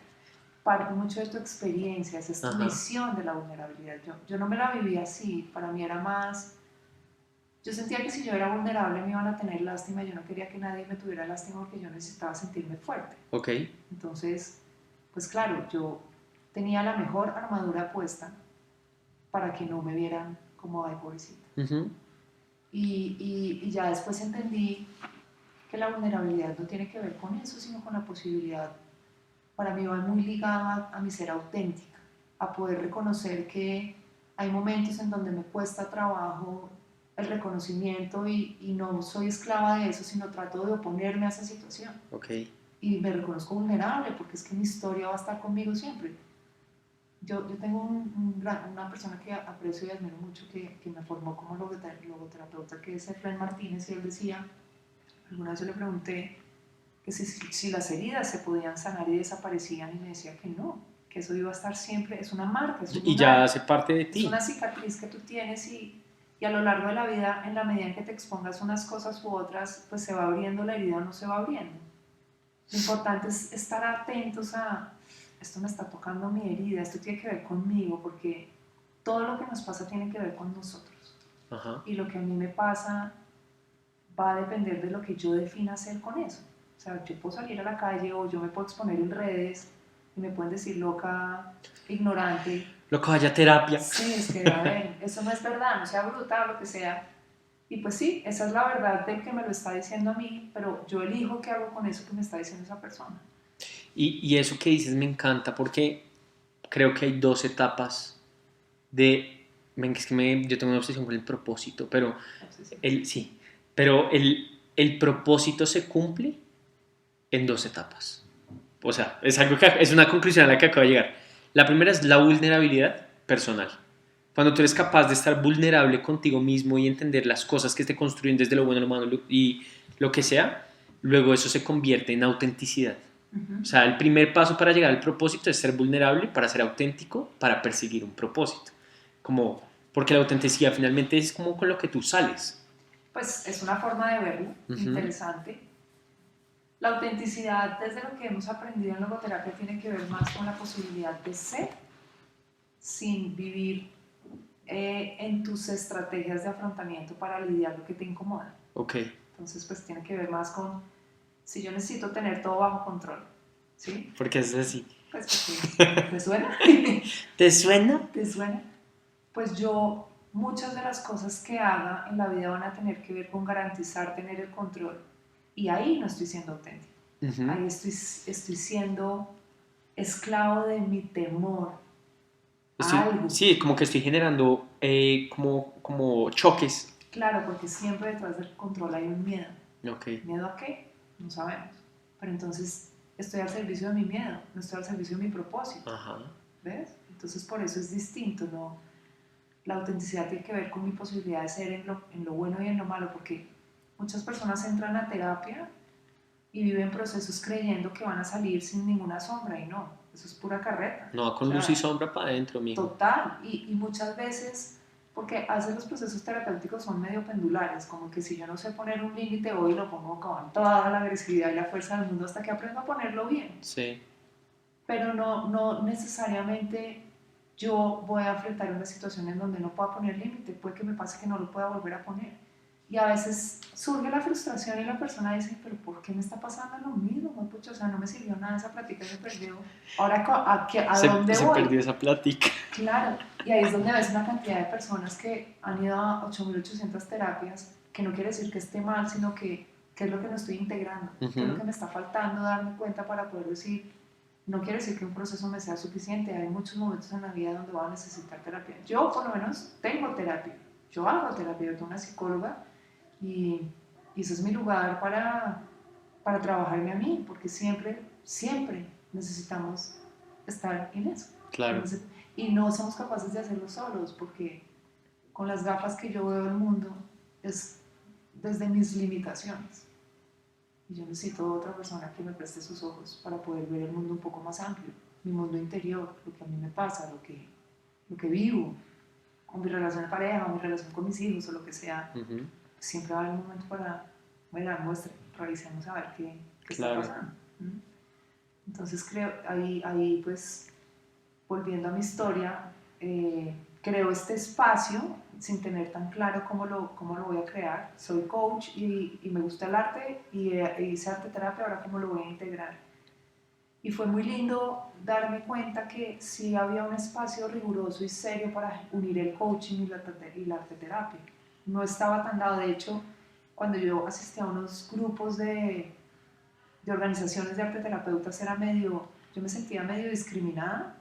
parte mucho de tu experiencia, esa es tu Ajá. visión de la vulnerabilidad. Yo no me la viví así, para mí era más... Yo sentía que si yo era vulnerable me iban a tener lástima, yo no quería que nadie me tuviera lástima porque yo necesitaba sentirme fuerte. Ok. Entonces, pues claro, yo tenía la mejor armadura puesta para que no me vieran como, ay, pobrecita. Uh-huh. Y ya después entendí que la vulnerabilidad no tiene que ver con eso, sino con la posibilidad, para mí va muy ligada a mi ser auténtica, a poder reconocer que hay momentos en donde me cuesta trabajo el reconocimiento y no soy esclava de eso, sino trato de oponerme a esa situación. Okay. Y me reconozco vulnerable porque es que mi historia va a estar conmigo siempre. Yo tengo una persona que aprecio y admiro mucho que me formó como logoterapeuta, que es Efraín Martínez, y él decía, alguna vez yo le pregunté que si las heridas se podían sanar y desaparecían, y me decía que no, que eso iba a estar siempre, es una marca, es un lunar, y ya hace parte de ti. Es una cicatriz que tú tienes y a lo largo de la vida, en la medida en que te expongas unas cosas u otras, pues se va abriendo la herida o no se va abriendo. Lo importante es estar atentos a, esto me está tocando mi herida, esto tiene que ver conmigo, porque todo lo que nos pasa tiene que ver con nosotros. Ajá. Y lo que a mí me pasa va a depender de lo que yo defina hacer con eso. O sea, yo puedo salir a la calle o yo me puedo exponer en redes y me pueden decir loca, ignorante. Loca, vaya terapia. Sí, es que, a ver, eso no es verdad, no sea bruta o lo que sea. Y pues sí, esa es la verdad del que me lo está diciendo a mí, pero yo elijo qué hago con eso que me está diciendo esa persona. Y eso que dices me encanta porque creo que hay dos etapas de... Es que yo tengo una obsesión con el propósito, pero el propósito se cumple en dos etapas. O sea, es algo que es una conclusión a la que acabo de llegar. La primera es la vulnerabilidad personal. Cuando tú eres capaz de estar vulnerable contigo mismo y entender las cosas que te construyen desde lo bueno, lo malo y lo que sea, luego eso se convierte en autenticidad. O sea, el primer paso para llegar al propósito es ser vulnerable, para ser auténtico, para perseguir un propósito. Porque la autenticidad finalmente es como con lo que tú sales. Pues es una forma de verlo, interesante. La autenticidad, desde lo que hemos aprendido en logoterapia, tiene que ver más con la posibilidad de ser sin vivir en tus estrategias de afrontamiento para lidiar lo que te incomoda. Okay. Entonces, pues tiene que ver más con si yo necesito tener todo bajo control, ¿sí? Porque es así. Pues porque, ¿te suena? ¿Te suena? ¿Te suena? Pues yo, muchas de las cosas que haga en la vida van a tener que ver con garantizar tener el control. Y ahí no estoy siendo auténtico. Uh-huh. Ahí estoy siendo esclavo de mi temor a algo. Sí, como que estoy generando como choques. Claro, porque siempre detrás del control hay un miedo. Okay. ¿Miedo a qué? No sabemos. Pero entonces estoy al servicio de mi miedo, no estoy al servicio de mi propósito. Ajá. ¿Ves? Entonces por eso es distinto, ¿no? La autenticidad tiene que ver con mi posibilidad de ser en lo bueno y en lo malo, porque muchas personas entran a terapia y viven procesos creyendo que van a salir sin ninguna sombra, y no, eso es pura carreta. No, con luz y sombra para adentro, mijo. Total, y muchas veces, porque a veces los procesos terapéuticos son medio pendulares, como que si yo no sé poner un límite hoy lo pongo con toda la agresividad y la fuerza del mundo hasta que aprendo a ponerlo bien. Sí. Pero no necesariamente yo voy a enfrentar una situación en donde no pueda poner límite, puede que me pase que no lo pueda volver a poner. Y a veces surge la frustración y la persona dice, pero ¿por qué me está pasando lo mismo? No, pucha, o sea, no me sirvió nada, esa plática se perdió. Ahora, ¿a dónde Se voy? perdió esa plática. Claro, y ahí es donde ves una cantidad de personas que han ido a 8.800 terapias, que no quiere decir que esté mal, sino que qué es lo que no estoy integrando, qué es lo que me está faltando darme cuenta para poder decir, no quiere decir que un proceso me sea suficiente, hay muchos momentos en la vida donde voy a necesitar terapia. Yo por lo menos tengo terapia, yo hago terapia, yo tengo una psicóloga y ese es mi lugar para trabajarme a mí, porque siempre necesitamos estar en eso. Claro. Y no somos capaces de hacerlo solos, porque con las gafas que yo veo el mundo es desde mis limitaciones. Y yo necesito otra persona que me preste sus ojos para poder ver el mundo un poco más amplio, mi mundo interior, lo que a mí me pasa, lo que vivo, con mi relación de pareja, o mi relación con mis hijos, o lo que sea. Siempre va a haber un momento para, bueno, revisemos a ver qué claro. está pasando. Entonces creo, ahí pues, volviendo a mi historia, creo este espacio sin tener tan claro cómo lo voy a crear. Soy coach y me gusta el arte y hice arte terapia, ahora cómo lo voy a integrar. Y fue muy lindo darme cuenta que sí había un espacio riguroso y serio para unir el coaching y la arte terapia. No estaba tan dado, de hecho, cuando yo asistía a unos grupos de organizaciones de arte terapeutas yo me sentía medio discriminada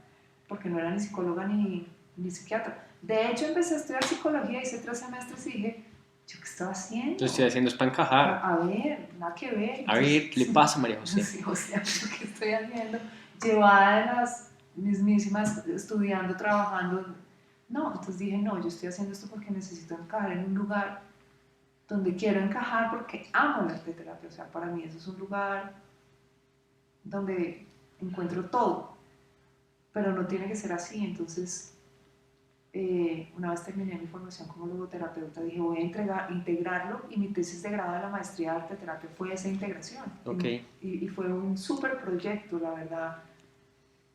porque no era ni psicóloga ni psiquiatra. De hecho, empecé a estudiar psicología, hice 3 semestres y dije, ¿yo qué estaba haciendo? Lo estoy haciendo es para encajar. A ver, nada que ver. A ver, ¿qué le pasa, María José? Sí, o sea, ¿qué estoy haciendo? Llevada de las mismísimas, estudiando, trabajando. No, entonces dije, no, yo estoy haciendo esto porque necesito encajar en un lugar donde quiero encajar porque amo la arte terapia. O sea, para mí eso es un lugar donde encuentro todo, pero no tiene que ser así. Entonces, una vez terminé mi formación como logoterapeuta, dije, voy a integrarlo, y mi tesis de grado de la maestría de arte terapia fue esa integración. Okay. Y fue un súper proyecto, la verdad.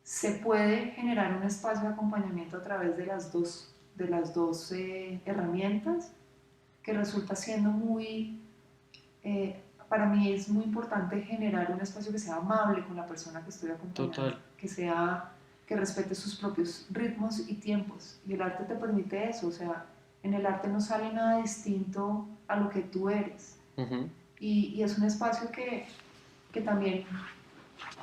Se puede generar un espacio de acompañamiento a través de las dos herramientas, que resulta siendo para mí es muy importante generar un espacio que sea amable con la persona que estoy acompañando. Total. Que respete sus propios ritmos y tiempos. Y el arte te permite eso, o sea, en el arte no sale nada distinto a lo que tú eres. Y es un espacio que también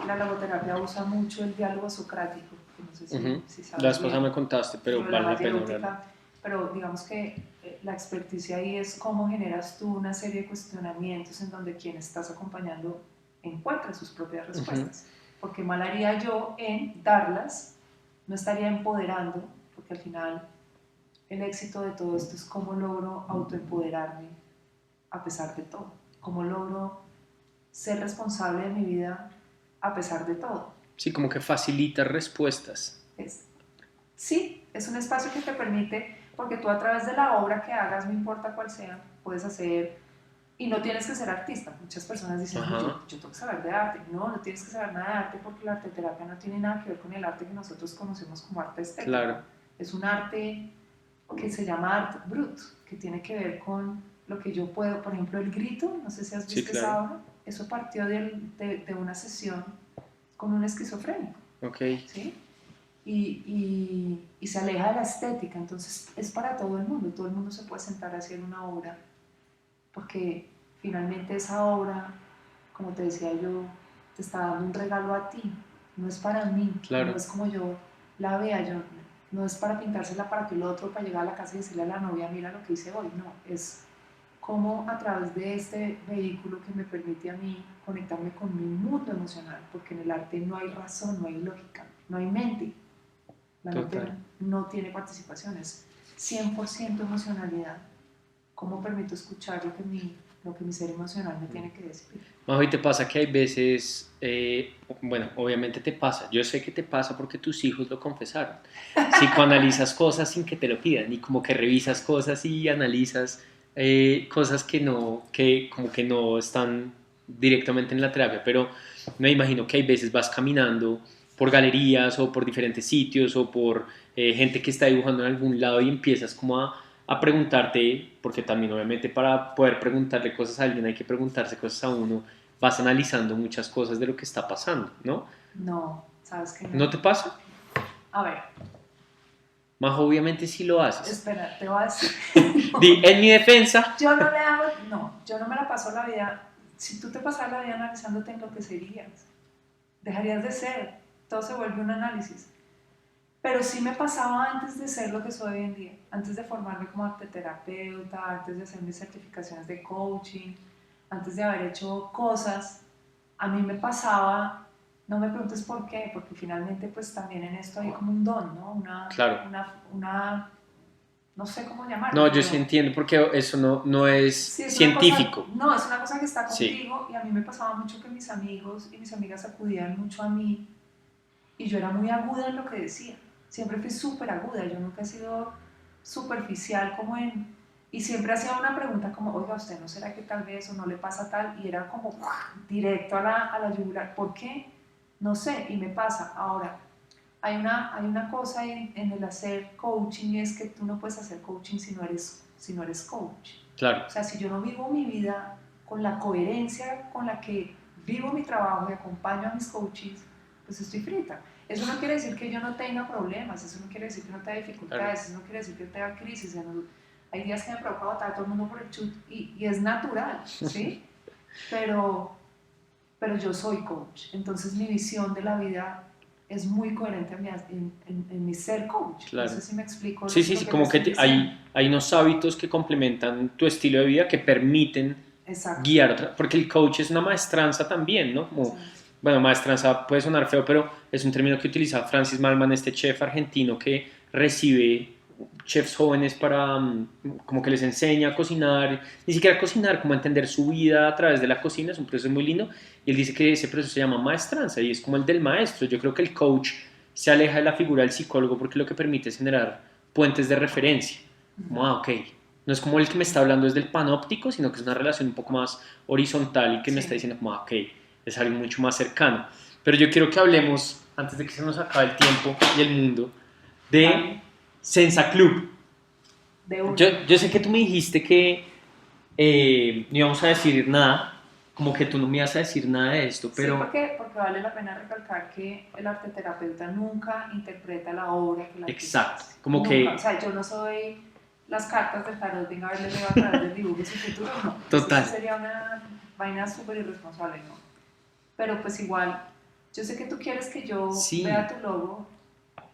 la logoterapia usa mucho el diálogo socrático, que no sé si sabes. La esposa me contaste, pero vale la pena hablar. Pero digamos que la experticia ahí es cómo generas tú una serie de cuestionamientos en donde quien estás acompañando encuentra sus propias respuestas. Porque mal haría yo en darlas, no estaría empoderando, porque al final el éxito de todo esto es cómo logro autoempoderarme a pesar de todo, cómo logro ser responsable de mi vida a pesar de todo. Sí, como que facilita respuestas. Sí, es un espacio que te permite, porque tú a través de la obra que hagas, no importa cuál sea, puedes hacer. Y no tienes que ser artista. Muchas personas dicen, yo tengo que saber de arte. No tienes que saber nada de arte, porque la arte terapia no tiene nada que ver con el arte que nosotros conocemos como arte estético. Claro. Es un arte que se llama art brut, que tiene que ver con lo que yo puedo. Por ejemplo, el grito, no sé si has visto esa obra. Eso partió de una sesión con un esquizofrénico. Okay. ¿Sí? Y se aleja de la estética. Entonces es para todo el mundo se puede sentar a hacer una obra, porque finalmente esa obra, como te decía yo, te está dando un regalo a ti, no es para mí, claro. No es como yo la vea, no es para pintársela para que el otro, para llegar a la casa y decirle a la novia, mira lo que hice hoy, no, es como a través de este vehículo que me permite a mí conectarme con mi mundo emocional, porque en el arte no hay razón, no hay lógica, no hay mente, la mente no tiene participación, es 100% emocionalidad. ¿Cómo permito escuchar lo que mi ser emocional me tiene que decir? Majo, ¿y te pasa que hay veces, bueno, obviamente te pasa, yo sé que te pasa porque tus hijos lo confesaron, psicoanalizas cosas sin que te lo pidan, y como que revisas cosas y analizas cosas que como que no están directamente en la terapia, pero me imagino que hay veces vas caminando por galerías o por diferentes sitios o por gente que está dibujando en algún lado y empiezas como a preguntarte, porque también obviamente para poder preguntarle cosas a alguien hay que preguntarse cosas a uno, vas analizando muchas cosas de lo que está pasando, ¿no? No, sabes que no. ¿No te pasa? A ver, Más obviamente sí lo haces. espera, te voy a decir. En mi defensa, Yo no le hago, no, yo no me la paso la vida. Si tú te pasas la vida analizándote en lo que serías, dejarías de ser, todo se vuelve un análisis. Pero sí me pasaba antes de ser lo que soy hoy en día, antes de formarme como arteterapeuta, antes de hacer mis certificaciones de coaching, antes de haber hecho cosas, a mí me pasaba, no me preguntes por qué, porque finalmente pues también en esto hay como un don, ¿no? Claro. No sé cómo llamarlo. no, yo sí entiendo, porque eso no es Sí, es científico. Una cosa, no, es una cosa que está Sí. contigo y a mí me pasaba mucho que mis amigos y mis amigas acudían mucho a mí y yo era muy aguda en lo que decía. Siempre fui súper aguda, yo nunca he sido superficial como en... Y siempre hacía una pregunta como, oiga, ¿usted no será que tal vez o no le pasa tal? Y era como directo a la yugular. ¿Por qué? No sé, y me pasa. Ahora, hay una cosa en el hacer coaching, y es que tú no puedes hacer coaching si no eres coach. Claro. O sea, si yo no vivo mi vida con la coherencia con la que vivo mi trabajo y acompaño a mis coaches, pues estoy frita. Eso no quiere decir que yo no tenga problemas, eso no quiere decir que no tenga dificultades, Claro. eso no quiere decir que no tenga crisis. Hay días que me provoca botar a todo el mundo por el chut y es natural, ¿sí? Pero yo soy coach, entonces mi visión de la vida es muy coherente en mi ser coach. Claro. No sé si me explico. Sí, como que hay unos hábitos que complementan tu estilo de vida que permiten Exacto. guiar, porque el coach es una maestranza también, ¿no? Como, Sí. bueno, maestranza puede sonar feo, pero es un término que utiliza Francis Mallmann, este chef argentino que recibe chefs jóvenes para, como que les enseña a cocinar, ni siquiera a cocinar, como a entender su vida a través de la cocina, es un proceso muy lindo, y él dice que ese proceso se llama maestranza, y es como el del maestro. Yo creo que el coach se aleja de la figura del psicólogo porque lo que permite es generar puentes de referencia, como, ok, no es como el que me está hablando desde el panóptico, sino que es una relación un poco más horizontal y que me está diciendo como, ok, es algo mucho más cercano. Pero yo quiero que hablemos, antes de que se nos acabe el tiempo y el mundo, de Sensa Club. Yo sé que tú me dijiste que no íbamos a decir nada, como que tú no me ibas a decir nada de esto, pero... Sí, porque vale la pena recalcar que el arteterapeuta nunca interpreta la obra que la Exacto, hace. como Nunca. que... O sea, yo no soy las cartas del tarot, venga a verle a través del dibujo su futuro, no. Total. Eso sería una vaina súper irresponsable, ¿no? Pero pues igual, yo sé que tú quieres que yo vea tu logo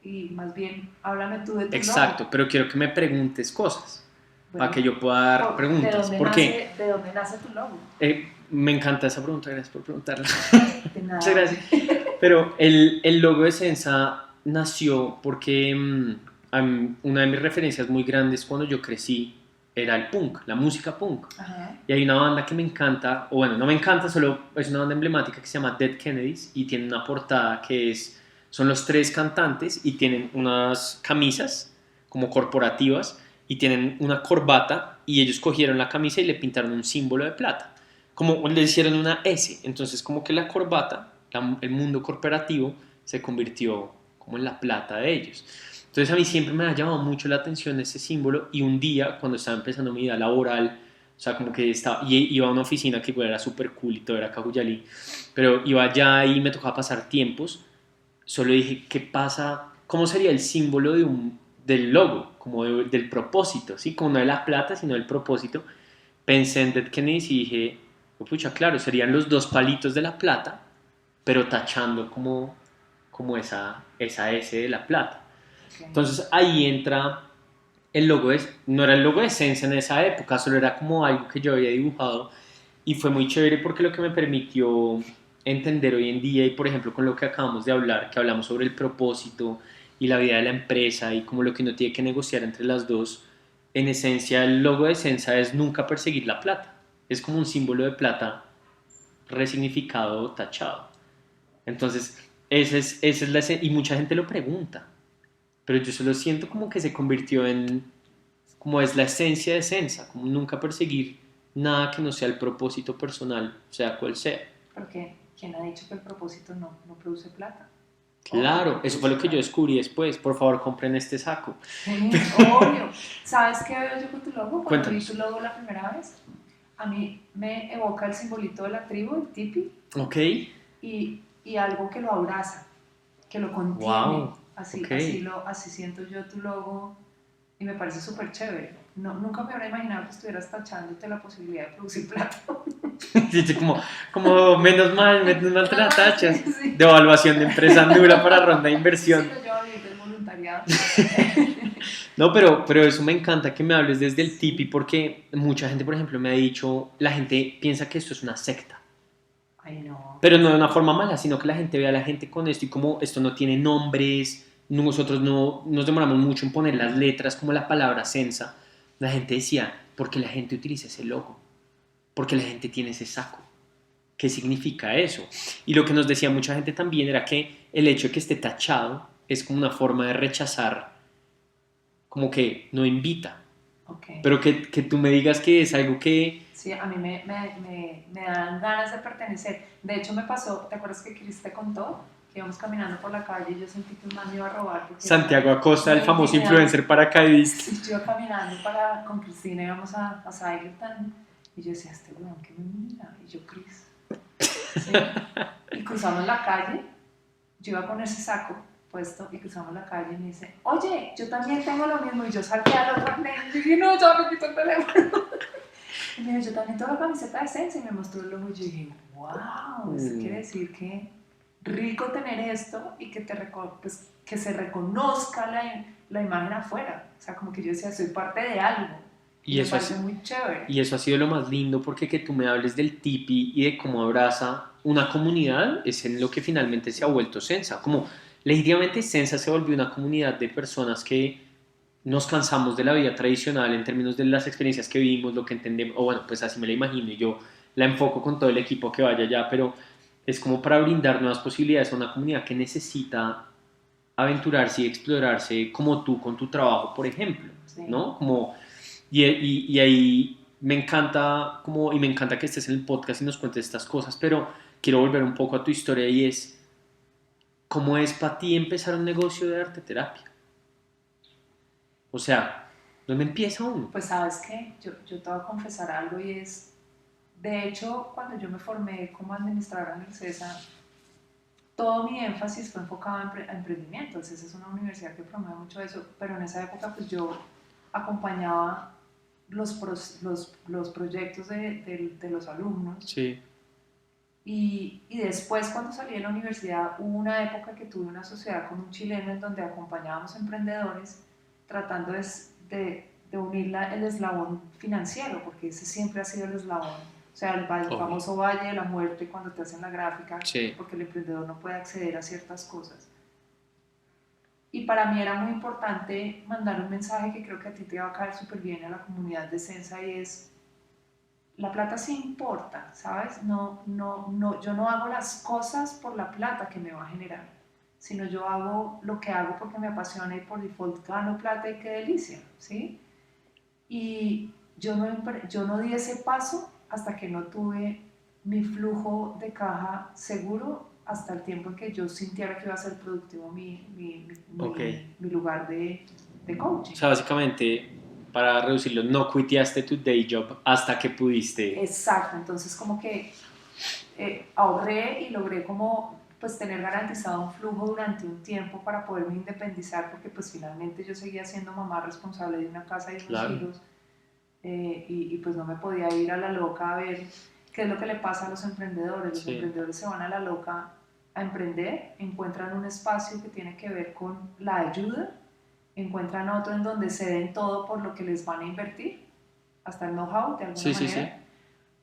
y más bien háblame tú de tu logo. Exacto, pero quiero que me preguntes cosas, para que yo pueda dar preguntas. ¿De dónde nace tu logo? Me encanta esa pregunta, gracias por preguntarla. De nada. Muchas gracias. Pero el logo de Sensa nació porque una de mis referencias muy grandes cuando yo crecí era el punk, la música punk. Ajá. Y hay una banda que me encanta, o bueno, no me encanta, solo es una banda emblemática que se llama Dead Kennedys y tiene una portada que son los tres cantantes y tienen unas camisas como corporativas y tienen una corbata y ellos cogieron la camisa y le pintaron un símbolo de plata, como le hicieron una S. Entonces como que la corbata, el mundo corporativo se convirtió como en la plata de ellos. Entonces a mí siempre me ha llamado mucho la atención ese símbolo y un día cuando estaba empezando mi vida laboral, o sea, como que iba a una oficina que igual era súper cool y todo era Cajuyalí, pero iba allá y me tocaba pasar tiempos, solo dije, ¿qué pasa? ¿Cómo sería el símbolo del logo? Como del propósito, ¿sí? Como no de la plata, sino del propósito. Pensé en Dead Kennedys y dije, oh, pucha, claro, serían los dos palitos de la plata, pero tachando como esa S de la plata. Okay. Entonces ahí entra el logo, no era el logo de Sensa en esa época, solo era como algo que yo había dibujado y fue muy chévere porque lo que me permitió entender hoy en día y por ejemplo con lo que acabamos de hablar, que hablamos sobre el propósito y la vida de la empresa y como lo que uno tiene que negociar entre las dos, en esencia el logo de Sensa es nunca perseguir la plata, es como un símbolo de plata resignificado, tachado. Entonces esa es la esencia y mucha gente lo pregunta, pero yo solo siento como que se convirtió en, como es la esencia de Sensa, como nunca perseguir nada que no sea el propósito personal, sea cual sea. Porque ¿quién ha dicho que el propósito no produce plata? Claro, eso fue lo que yo descubrí después. Por favor, compren este saco. Sí, obvio. ¿Sabes qué veo yo con tu logo? Cuando Cuéntanos. vi tu logo la primera vez, a mí me evoca el simbolito de la tribu, el tipi, Ok. y algo que lo abraza, que lo contiene. Wow. Así, Ok. así siento yo tu logo y me parece súper chévere. No, nunca me hubiera imaginado que estuvieras tachándote la posibilidad de producir plata. Dice como menos mal te la tachas. Sí, sí. De evaluación de empresa nula para ronda de Sí, inversión. lo llevo a vivir del voluntariado. No, pero eso me encanta que me hables desde el tipi porque mucha gente, por ejemplo, me ha dicho, la gente piensa que esto es una secta. Ay, no. Pero no de una forma mala, sino que la gente ve a la gente con esto y como esto no tiene nombres, nosotros no nos demoramos mucho en poner las letras como la palabra sensa. La gente decía, ¿por qué la gente utiliza ese logo? ¿Por qué la gente tiene ese saco? ¿Qué significa eso? Y lo que nos decía mucha gente también era que el hecho de que esté tachado es como una forma de rechazar, como que no invita. Ok. Pero que tú me digas que es algo que... Sí, a mí me dan ganas de pertenecer. De hecho, me pasó, ¿te acuerdas que Chris te contó? Que íbamos caminando por la calle y yo sentí que un man me iba a robar. Porque Santiago Acosta, el muy famoso intimidante. influencer paracaidista. Sí, yo iba caminando con Cristina, íbamos a Sagertan, y yo decía, este weón que me mira, y yo, Chris. Sí. Y cruzamos la calle, yo iba con ese saco puesto y cruzamos la calle y me dice, oye, yo también tengo lo mismo, y yo salté al otro andén y dije, no, ya me quito el teléfono. Y me dijo, yo también tengo la camiseta de Sense, y me mostró el logo y yo dije, wow, eso quiere decir que rico tener esto y que, pues, que se reconozca la imagen afuera. O sea, como que yo decía, soy parte de algo. Y me eso, parece muy chévere. y eso ha sido lo más lindo porque que tú me hables del tipi y de cómo abraza una comunidad es en lo que finalmente se ha vuelto Sensa. Como legítimamente Sensa se volvió una comunidad de personas que nos cansamos de la vida tradicional en términos de las experiencias que vivimos, lo que entendemos, o bueno, pues así me la imagino y yo la enfoco con todo el equipo que vaya allá, pero es como para brindar nuevas posibilidades a una comunidad que necesita aventurarse y explorarse como tú con tu trabajo, por ejemplo, Sí. ¿no? Como, y ahí me encanta, como, y me encanta que estés en el podcast y nos cuentes estas cosas, pero quiero volver un poco a tu historia y es, ¿cómo es para ti empezar un negocio de arte terapia? O sea, ¿dónde empieza uno? Pues sabes qué, yo te voy a confesar algo y es, de hecho, cuando yo me formé como administradora en el CESA, todo mi énfasis fue enfocado a emprendimiento. El CESA es una universidad que promueve mucho eso, pero en esa época pues yo acompañaba los proyectos de los alumnos. Sí. Y después, cuando salí de la universidad, hubo una época que tuve una sociedad con un chileno en donde acompañábamos emprendedores tratando de unir el eslabón financiero, porque ese siempre ha sido el eslabón. O sea, el famoso valle de la muerte cuando te hacen la gráfica, Sí. porque el emprendedor no puede acceder a ciertas cosas. Y para mí era muy importante mandar un mensaje que creo que a ti te va a caer súper bien a la comunidad de Sensa, y es, la plata sí importa, ¿sabes? Yo no hago las cosas por la plata que me va a generar, sino yo hago lo que hago porque me apasiona y por default gano plata y qué delicia, ¿sí? Y yo no di ese paso hasta que no tuve mi flujo de caja seguro, hasta el tiempo en que yo sintiera que iba a ser productivo mi lugar de coaching. O sea, básicamente, para reducirlo, no quiteaste tu day job hasta que pudiste. Exacto, entonces como que ahorré y logré como pues tener garantizado un flujo durante un tiempo para poderme independizar, porque pues finalmente yo seguía siendo mamá responsable de una casa y de unos hijos, y pues no me podía ir a la loca a ver qué es lo que le pasa a los emprendedores. Los emprendedores se van a la loca a emprender, encuentran un espacio que tiene que ver con la ayuda, encuentran otro en donde ceden todo por lo que les van a invertir, hasta el know-how de alguna manera.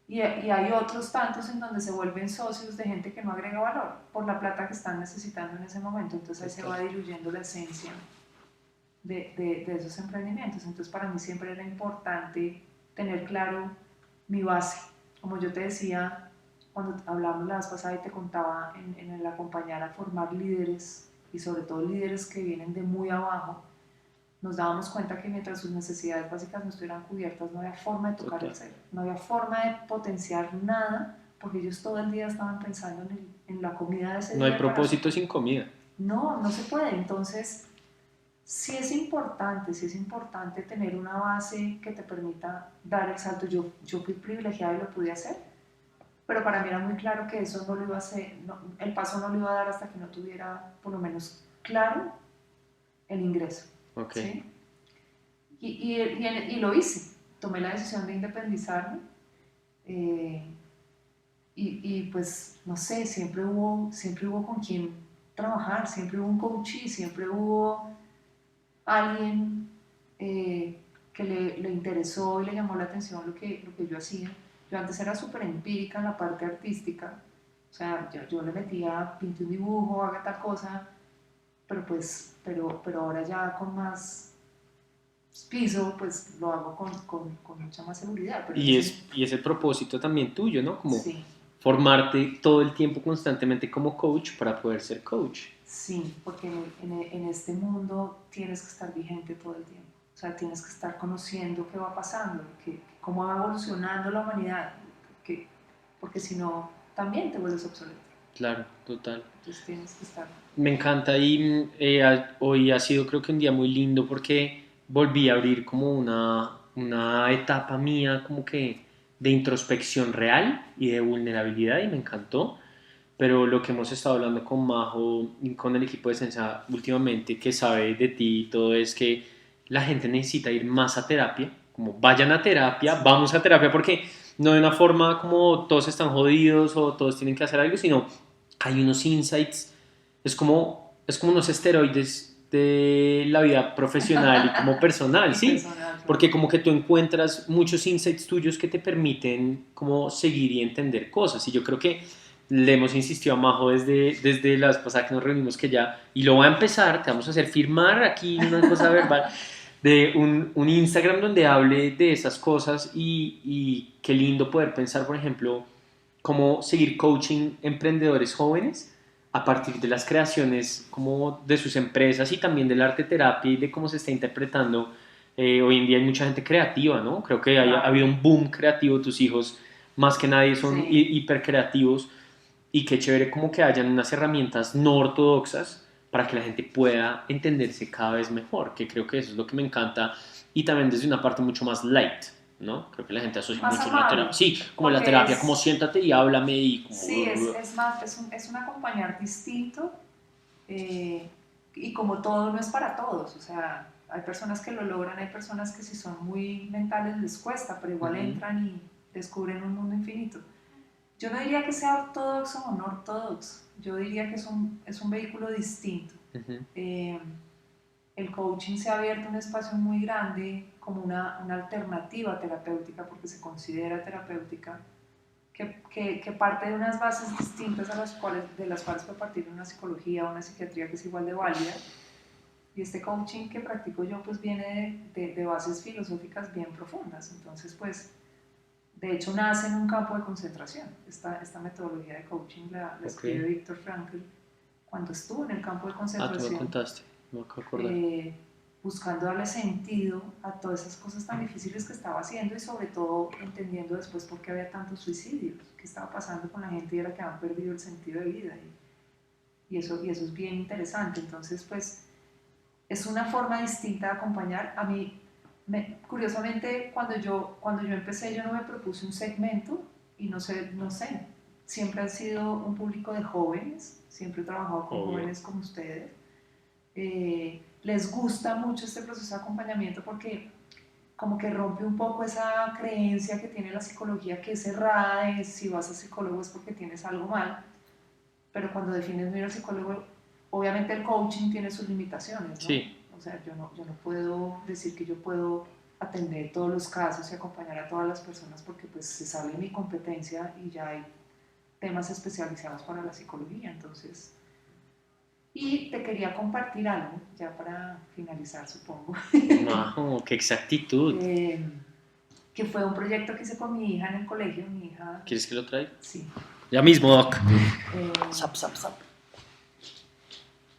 Y hay otros tantos en donde se vuelven socios de gente que no agrega valor por la plata que están necesitando en ese momento. Entonces ahí se va diluyendo la esencia de esos emprendimientos. Entonces para mí siempre era importante tener claro mi base. Como yo te decía cuando hablábamos la vez pasada y te contaba en el acompañar a formar líderes, y sobre todo líderes que vienen de muy abajo, nos dábamos cuenta que mientras sus necesidades básicas no estuvieran cubiertas, no había forma de tocar el cielo, no había forma de potenciar nada, porque ellos todo el día estaban pensando en la comida de ese día. No hay propósito sin comida. no se puede. Entonces, sí es importante tener una base que te permita dar el salto. Yo fui privilegiada y lo pude hacer, pero para mí era muy claro que eso no lo iba a hacer, el paso no lo iba a dar hasta que no tuviera por lo menos claro el ingreso. Okay. ¿Sí? Y lo hice, tomé la decisión de independizarme y pues no sé, siempre hubo con quien trabajar, siempre hubo un coach y siempre hubo alguien que le interesó y le llamó la atención lo que yo hacía. Yo antes era súper empírica en la parte artística, o sea, yo le metía, pinté un dibujo, haga tal cosa, pero ahora ya con más piso, pues lo hago con mucha más seguridad. Pero Y es el propósito también tuyo, ¿no? Como sí, formarte todo el tiempo constantemente como coach para poder ser coach. sí, porque en este mundo tienes que estar vigente todo el tiempo. O sea, tienes que estar conociendo qué va pasando, cómo va evolucionando la humanidad, porque si no, también te vuelves obsoleto. Claro, total. Entonces tienes que estar. Me encanta y hoy ha sido creo que un día muy lindo porque volví a abrir como una etapa mía como que de introspección real y de vulnerabilidad y me encantó. Pero lo que hemos estado hablando con Majo y con el equipo de Sensa últimamente que sabe de ti y todo es que la gente necesita ir más a terapia, como vayan a terapia, vamos a terapia porque no de una forma como todos están jodidos o todos tienen que hacer algo, sino hay unos insights, es como unos esteroides de la vida profesional y como personal, ¿sí? Personal, claro. Porque como que tú encuentras muchos insights tuyos que te permiten como seguir y entender cosas y yo creo que le hemos insistido a Majo desde las pasadas que nos reunimos que ya, y lo voy a empezar, te vamos a hacer firmar aquí una cosa verbal de un Instagram donde hable de esas cosas y qué lindo poder pensar, por ejemplo, cómo seguir coaching emprendedores jóvenes a partir de las creaciones como de sus empresas y también del arte terapia y de cómo se está interpretando. Hoy en día hay mucha gente creativa, ¿no? Creo que ha habido un boom creativo, tus hijos más que nadie son Sí. hiper creativos y qué chévere como que hayan unas herramientas no ortodoxas para que la gente pueda entenderse cada vez mejor, que creo que eso es lo que me encanta y también desde una parte mucho más light, ¿no? Creo que la gente asocia Más mucho la amable, terapia. Sí, como la porque terapia, es- como siéntate y háblame y como... Sí, es un acompañar distinto y como todo no es para todos, o sea, hay personas que lo logran, hay personas que si son muy mentales les cuesta, pero igual entran y descubren un mundo infinito. Yo no diría que sea ortodoxo o no ortodoxo, yo diría que es un vehículo distinto. El coaching se ha abierto un espacio muy grande como una alternativa terapéutica, porque se considera terapéutica, que parte de unas bases distintas de las cuales puede partir una psicología o una psiquiatría que es igual de válida. Y este coaching que practico yo pues viene de bases filosóficas bien profundas. Entonces pues de hecho nace en un campo de concentración. Esta metodología de coaching la escribe Viktor Frankl cuando estuvo en el campo de concentración. tú me contaste, no me acuerdo. Buscando darle sentido a todas esas cosas tan difíciles que estaba haciendo y sobre todo entendiendo después por qué había tantos suicidios, qué estaba pasando con la gente y era que habían perdido el sentido de vida y eso es bien interesante. Entonces pues es una forma distinta de acompañar. A mí curiosamente cuando yo empecé yo no me propuse un segmento y no sé, siempre ha sido un público de jóvenes, siempre he trabajado con jóvenes como ustedes. Les gusta mucho este proceso de acompañamiento porque como que rompe un poco esa creencia que tiene la psicología que es cerrada, de si vas a psicólogo es porque tienes algo mal, pero cuando defines bien al psicólogo, obviamente el coaching tiene sus limitaciones, ¿no? Sí. O sea, yo no puedo decir que yo puedo atender todos los casos y acompañar a todas las personas porque pues se sale de mi competencia y ya hay temas especializados para la psicología, entonces... Y te quería compartir algo, ya para finalizar, supongo. No, qué exactitud. Que fue un proyecto que hice con mi hija en el colegio. Mi hija... ¿Quieres que lo traiga? Sí. Ya mismo, Doc. Zap.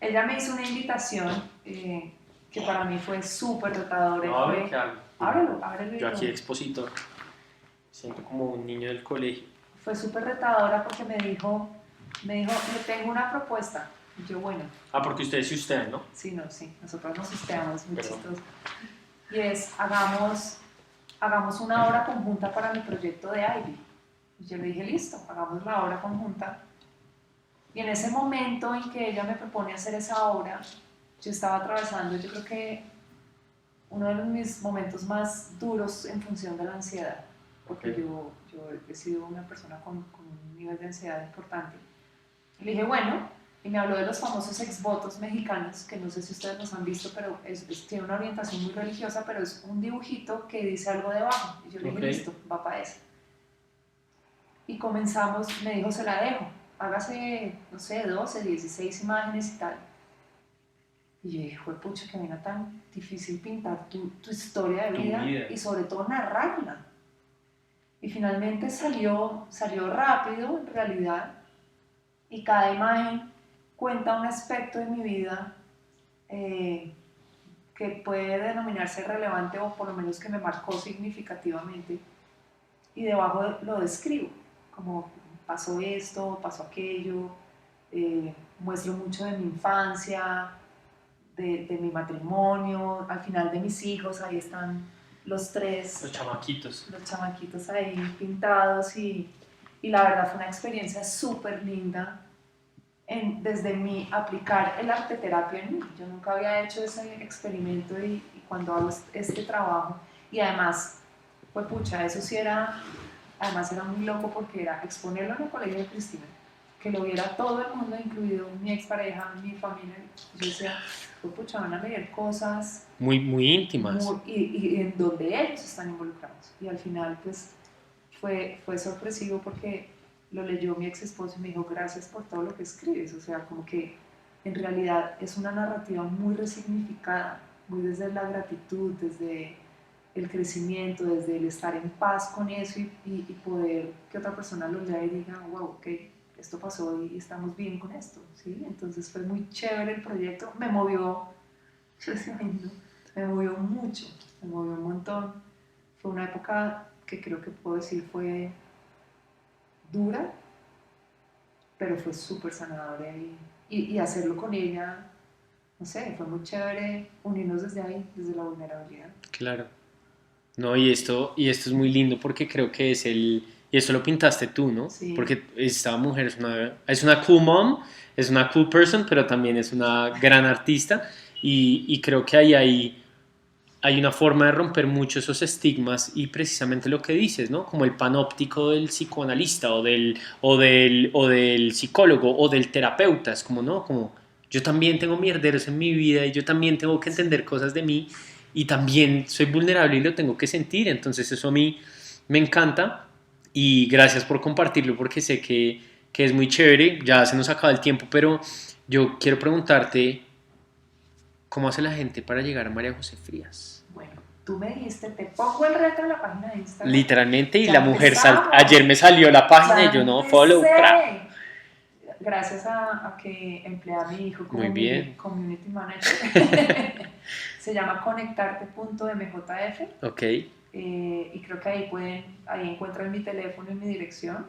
Ella me hizo una invitación que para mí fue súper retadora. Ábrelo. Yo aquí expositor. Siento como un niño del colegio. Fue súper retadora porque me dijo, le tengo una propuesta. Y yo, bueno. Porque ustedes sí ustedes, ¿no? Sí, no, sí, nosotros nos hosteamos, muy Perdón. chistoso. Y es, hagamos una obra conjunta para mi proyecto de Ivy. Y yo le dije, listo, hagamos la obra conjunta. Y en ese momento en que ella me propone hacer esa obra, yo estaba atravesando, yo creo que uno de mis momentos más duros en función de la ansiedad, porque yo he sido una persona con un nivel de ansiedad importante. Y le dije, bueno, y me habló de los famosos exvotos mexicanos, que no sé si ustedes los han visto, pero tiene una orientación muy religiosa, pero es un dibujito que dice algo debajo. Y yo le dije, listo, va para eso. Y comenzamos, me dijo, se la dejo, hágase, no sé, 12, 16 imágenes y tal. Y yo dije, pucha, que viene tan difícil pintar tu historia de vida y sobre todo narrarla. Y finalmente salió rápido en realidad, y cada imagen cuenta un aspecto de mi vida que puede denominarse relevante o por lo menos que me marcó significativamente, y debajo lo describo, como pasó esto, pasó aquello, muestro mucho de mi infancia, de mi matrimonio, al final de mis hijos, ahí están los tres. Los chamaquitos. Los chamaquitos ahí pintados, y la verdad fue una experiencia súper linda desde mi aplicar el arte terapia en mí. Yo nunca había hecho ese experimento, y cuando hago este trabajo, y además, pues pucha, eso sí además era muy loco porque era exponerlo en el colegio de Cristina, que lo viera todo el mundo, incluido mi expareja, mi familia. Yo decía, pues pucha, van a leer cosas muy íntimas y en donde ellos están involucrados. Y al final pues fue sorpresivo porque lo leyó mi ex esposo y me dijo, gracias por todo lo que escribes. O sea, como que en realidad es una narrativa muy resignificada, muy desde la gratitud, desde el crecimiento, desde el estar en paz con eso, y poder que otra persona lo lea y diga, wow, ok, esto pasó y estamos bien con esto, ¿sí? Entonces fue muy chévere el proyecto, me movió mucho, me movió un montón. Fue una época que creo que puedo decir fue dura, pero fue súper sanadora, y hacerlo con ella, no sé, fue muy chévere unirnos desde ahí, desde la vulnerabilidad. Claro. No, y esto es muy lindo porque creo que y esto lo pintaste tú, ¿no? Sí. Porque esta mujer es una cool mom, es una cool person, pero también es una gran artista, y creo que ahí hay una forma de romper mucho esos estigmas, y precisamente lo que dices, ¿no? Como el panóptico del psicoanalista o del psicólogo o del terapeuta, es como, ¿no? Como yo también tengo mierderos en mi vida y yo también tengo que entender cosas de mí, y también soy vulnerable y lo tengo que sentir. Entonces eso a mí me encanta, y gracias por compartirlo porque sé que es muy chévere. Ya se nos acaba el tiempo, pero yo quiero preguntarte, ¿cómo hace la gente para llegar a María José Frías? Bueno, tú me dijiste, te pongo el reto en la página de Instagram. Literalmente, y ya la mujer ayer me salió la página y yo no follow. Gracias a que empleé a mi hijo como mi community manager. Se llama conectarte.mjf. Ok. Y creo que ahí encuentran mi teléfono y mi dirección,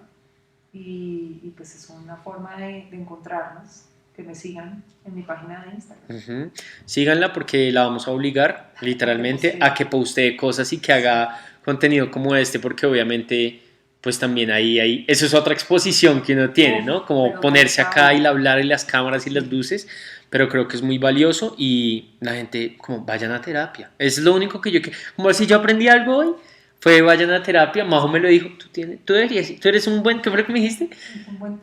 y pues es una forma de encontrarnos, que me sigan en mi página de Instagram. Síganla porque la vamos a obligar literalmente a que postee cosas y que haga contenido como este, porque obviamente pues también ahí eso es otra exposición que uno tiene, ¿no? Como ponerse acá y hablar en las cámaras y las luces, pero creo que es muy valioso, y la gente como vayan a terapia. Es lo único que como si yo aprendí algo hoy, fue vayan a terapia. Majo me lo dijo, tú eres un buen, ¿qué fue lo que me dijiste? Un buen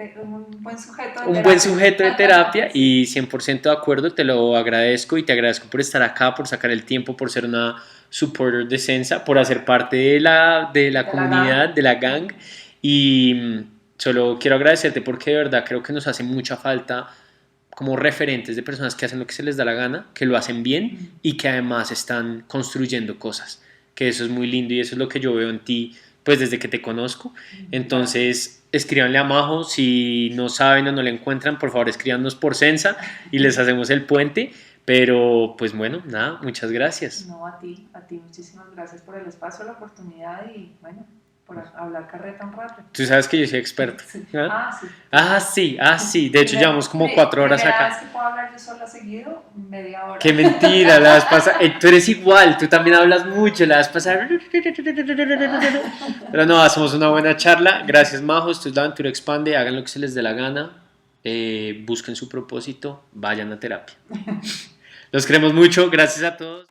sujeto de terapia. Un buen sujeto de terapia, y 100% de acuerdo, te lo agradezco, y te agradezco por estar acá, por sacar el tiempo, por ser una supporter de Sensa, por hacer parte de la comunidad, de la gang, y solo quiero agradecerte porque de verdad creo que nos hace mucha falta como referentes de personas que hacen lo que se les da la gana, que lo hacen bien y que además están construyendo cosas, que eso es muy lindo, y eso es lo que yo veo en ti pues desde que te conozco. Entonces escríbanle a Majo, si no saben o no le encuentran, por favor escríbanos por Sensa y les hacemos el puente. Pero pues bueno, nada, muchas gracias. No, a ti muchísimas gracias por el espacio, la oportunidad, y bueno, por hablar carreta un rato. Tú sabes que yo soy experto. Sí. ¿Ah? Sí. Sí. De hecho, llevamos como 4 horas Primera acá. vez que puedo hablar yo sola seguido, media hora. Qué mentira, la vez pasada. Tú eres igual, tú también hablas mucho, la vez pasada. Pero no, hacemos una buena charla. Gracias, Majo. Esto es La Aventura Expande. Hagan lo que se les dé la gana. Busquen su propósito. Vayan a terapia. Los queremos mucho. Gracias a todos.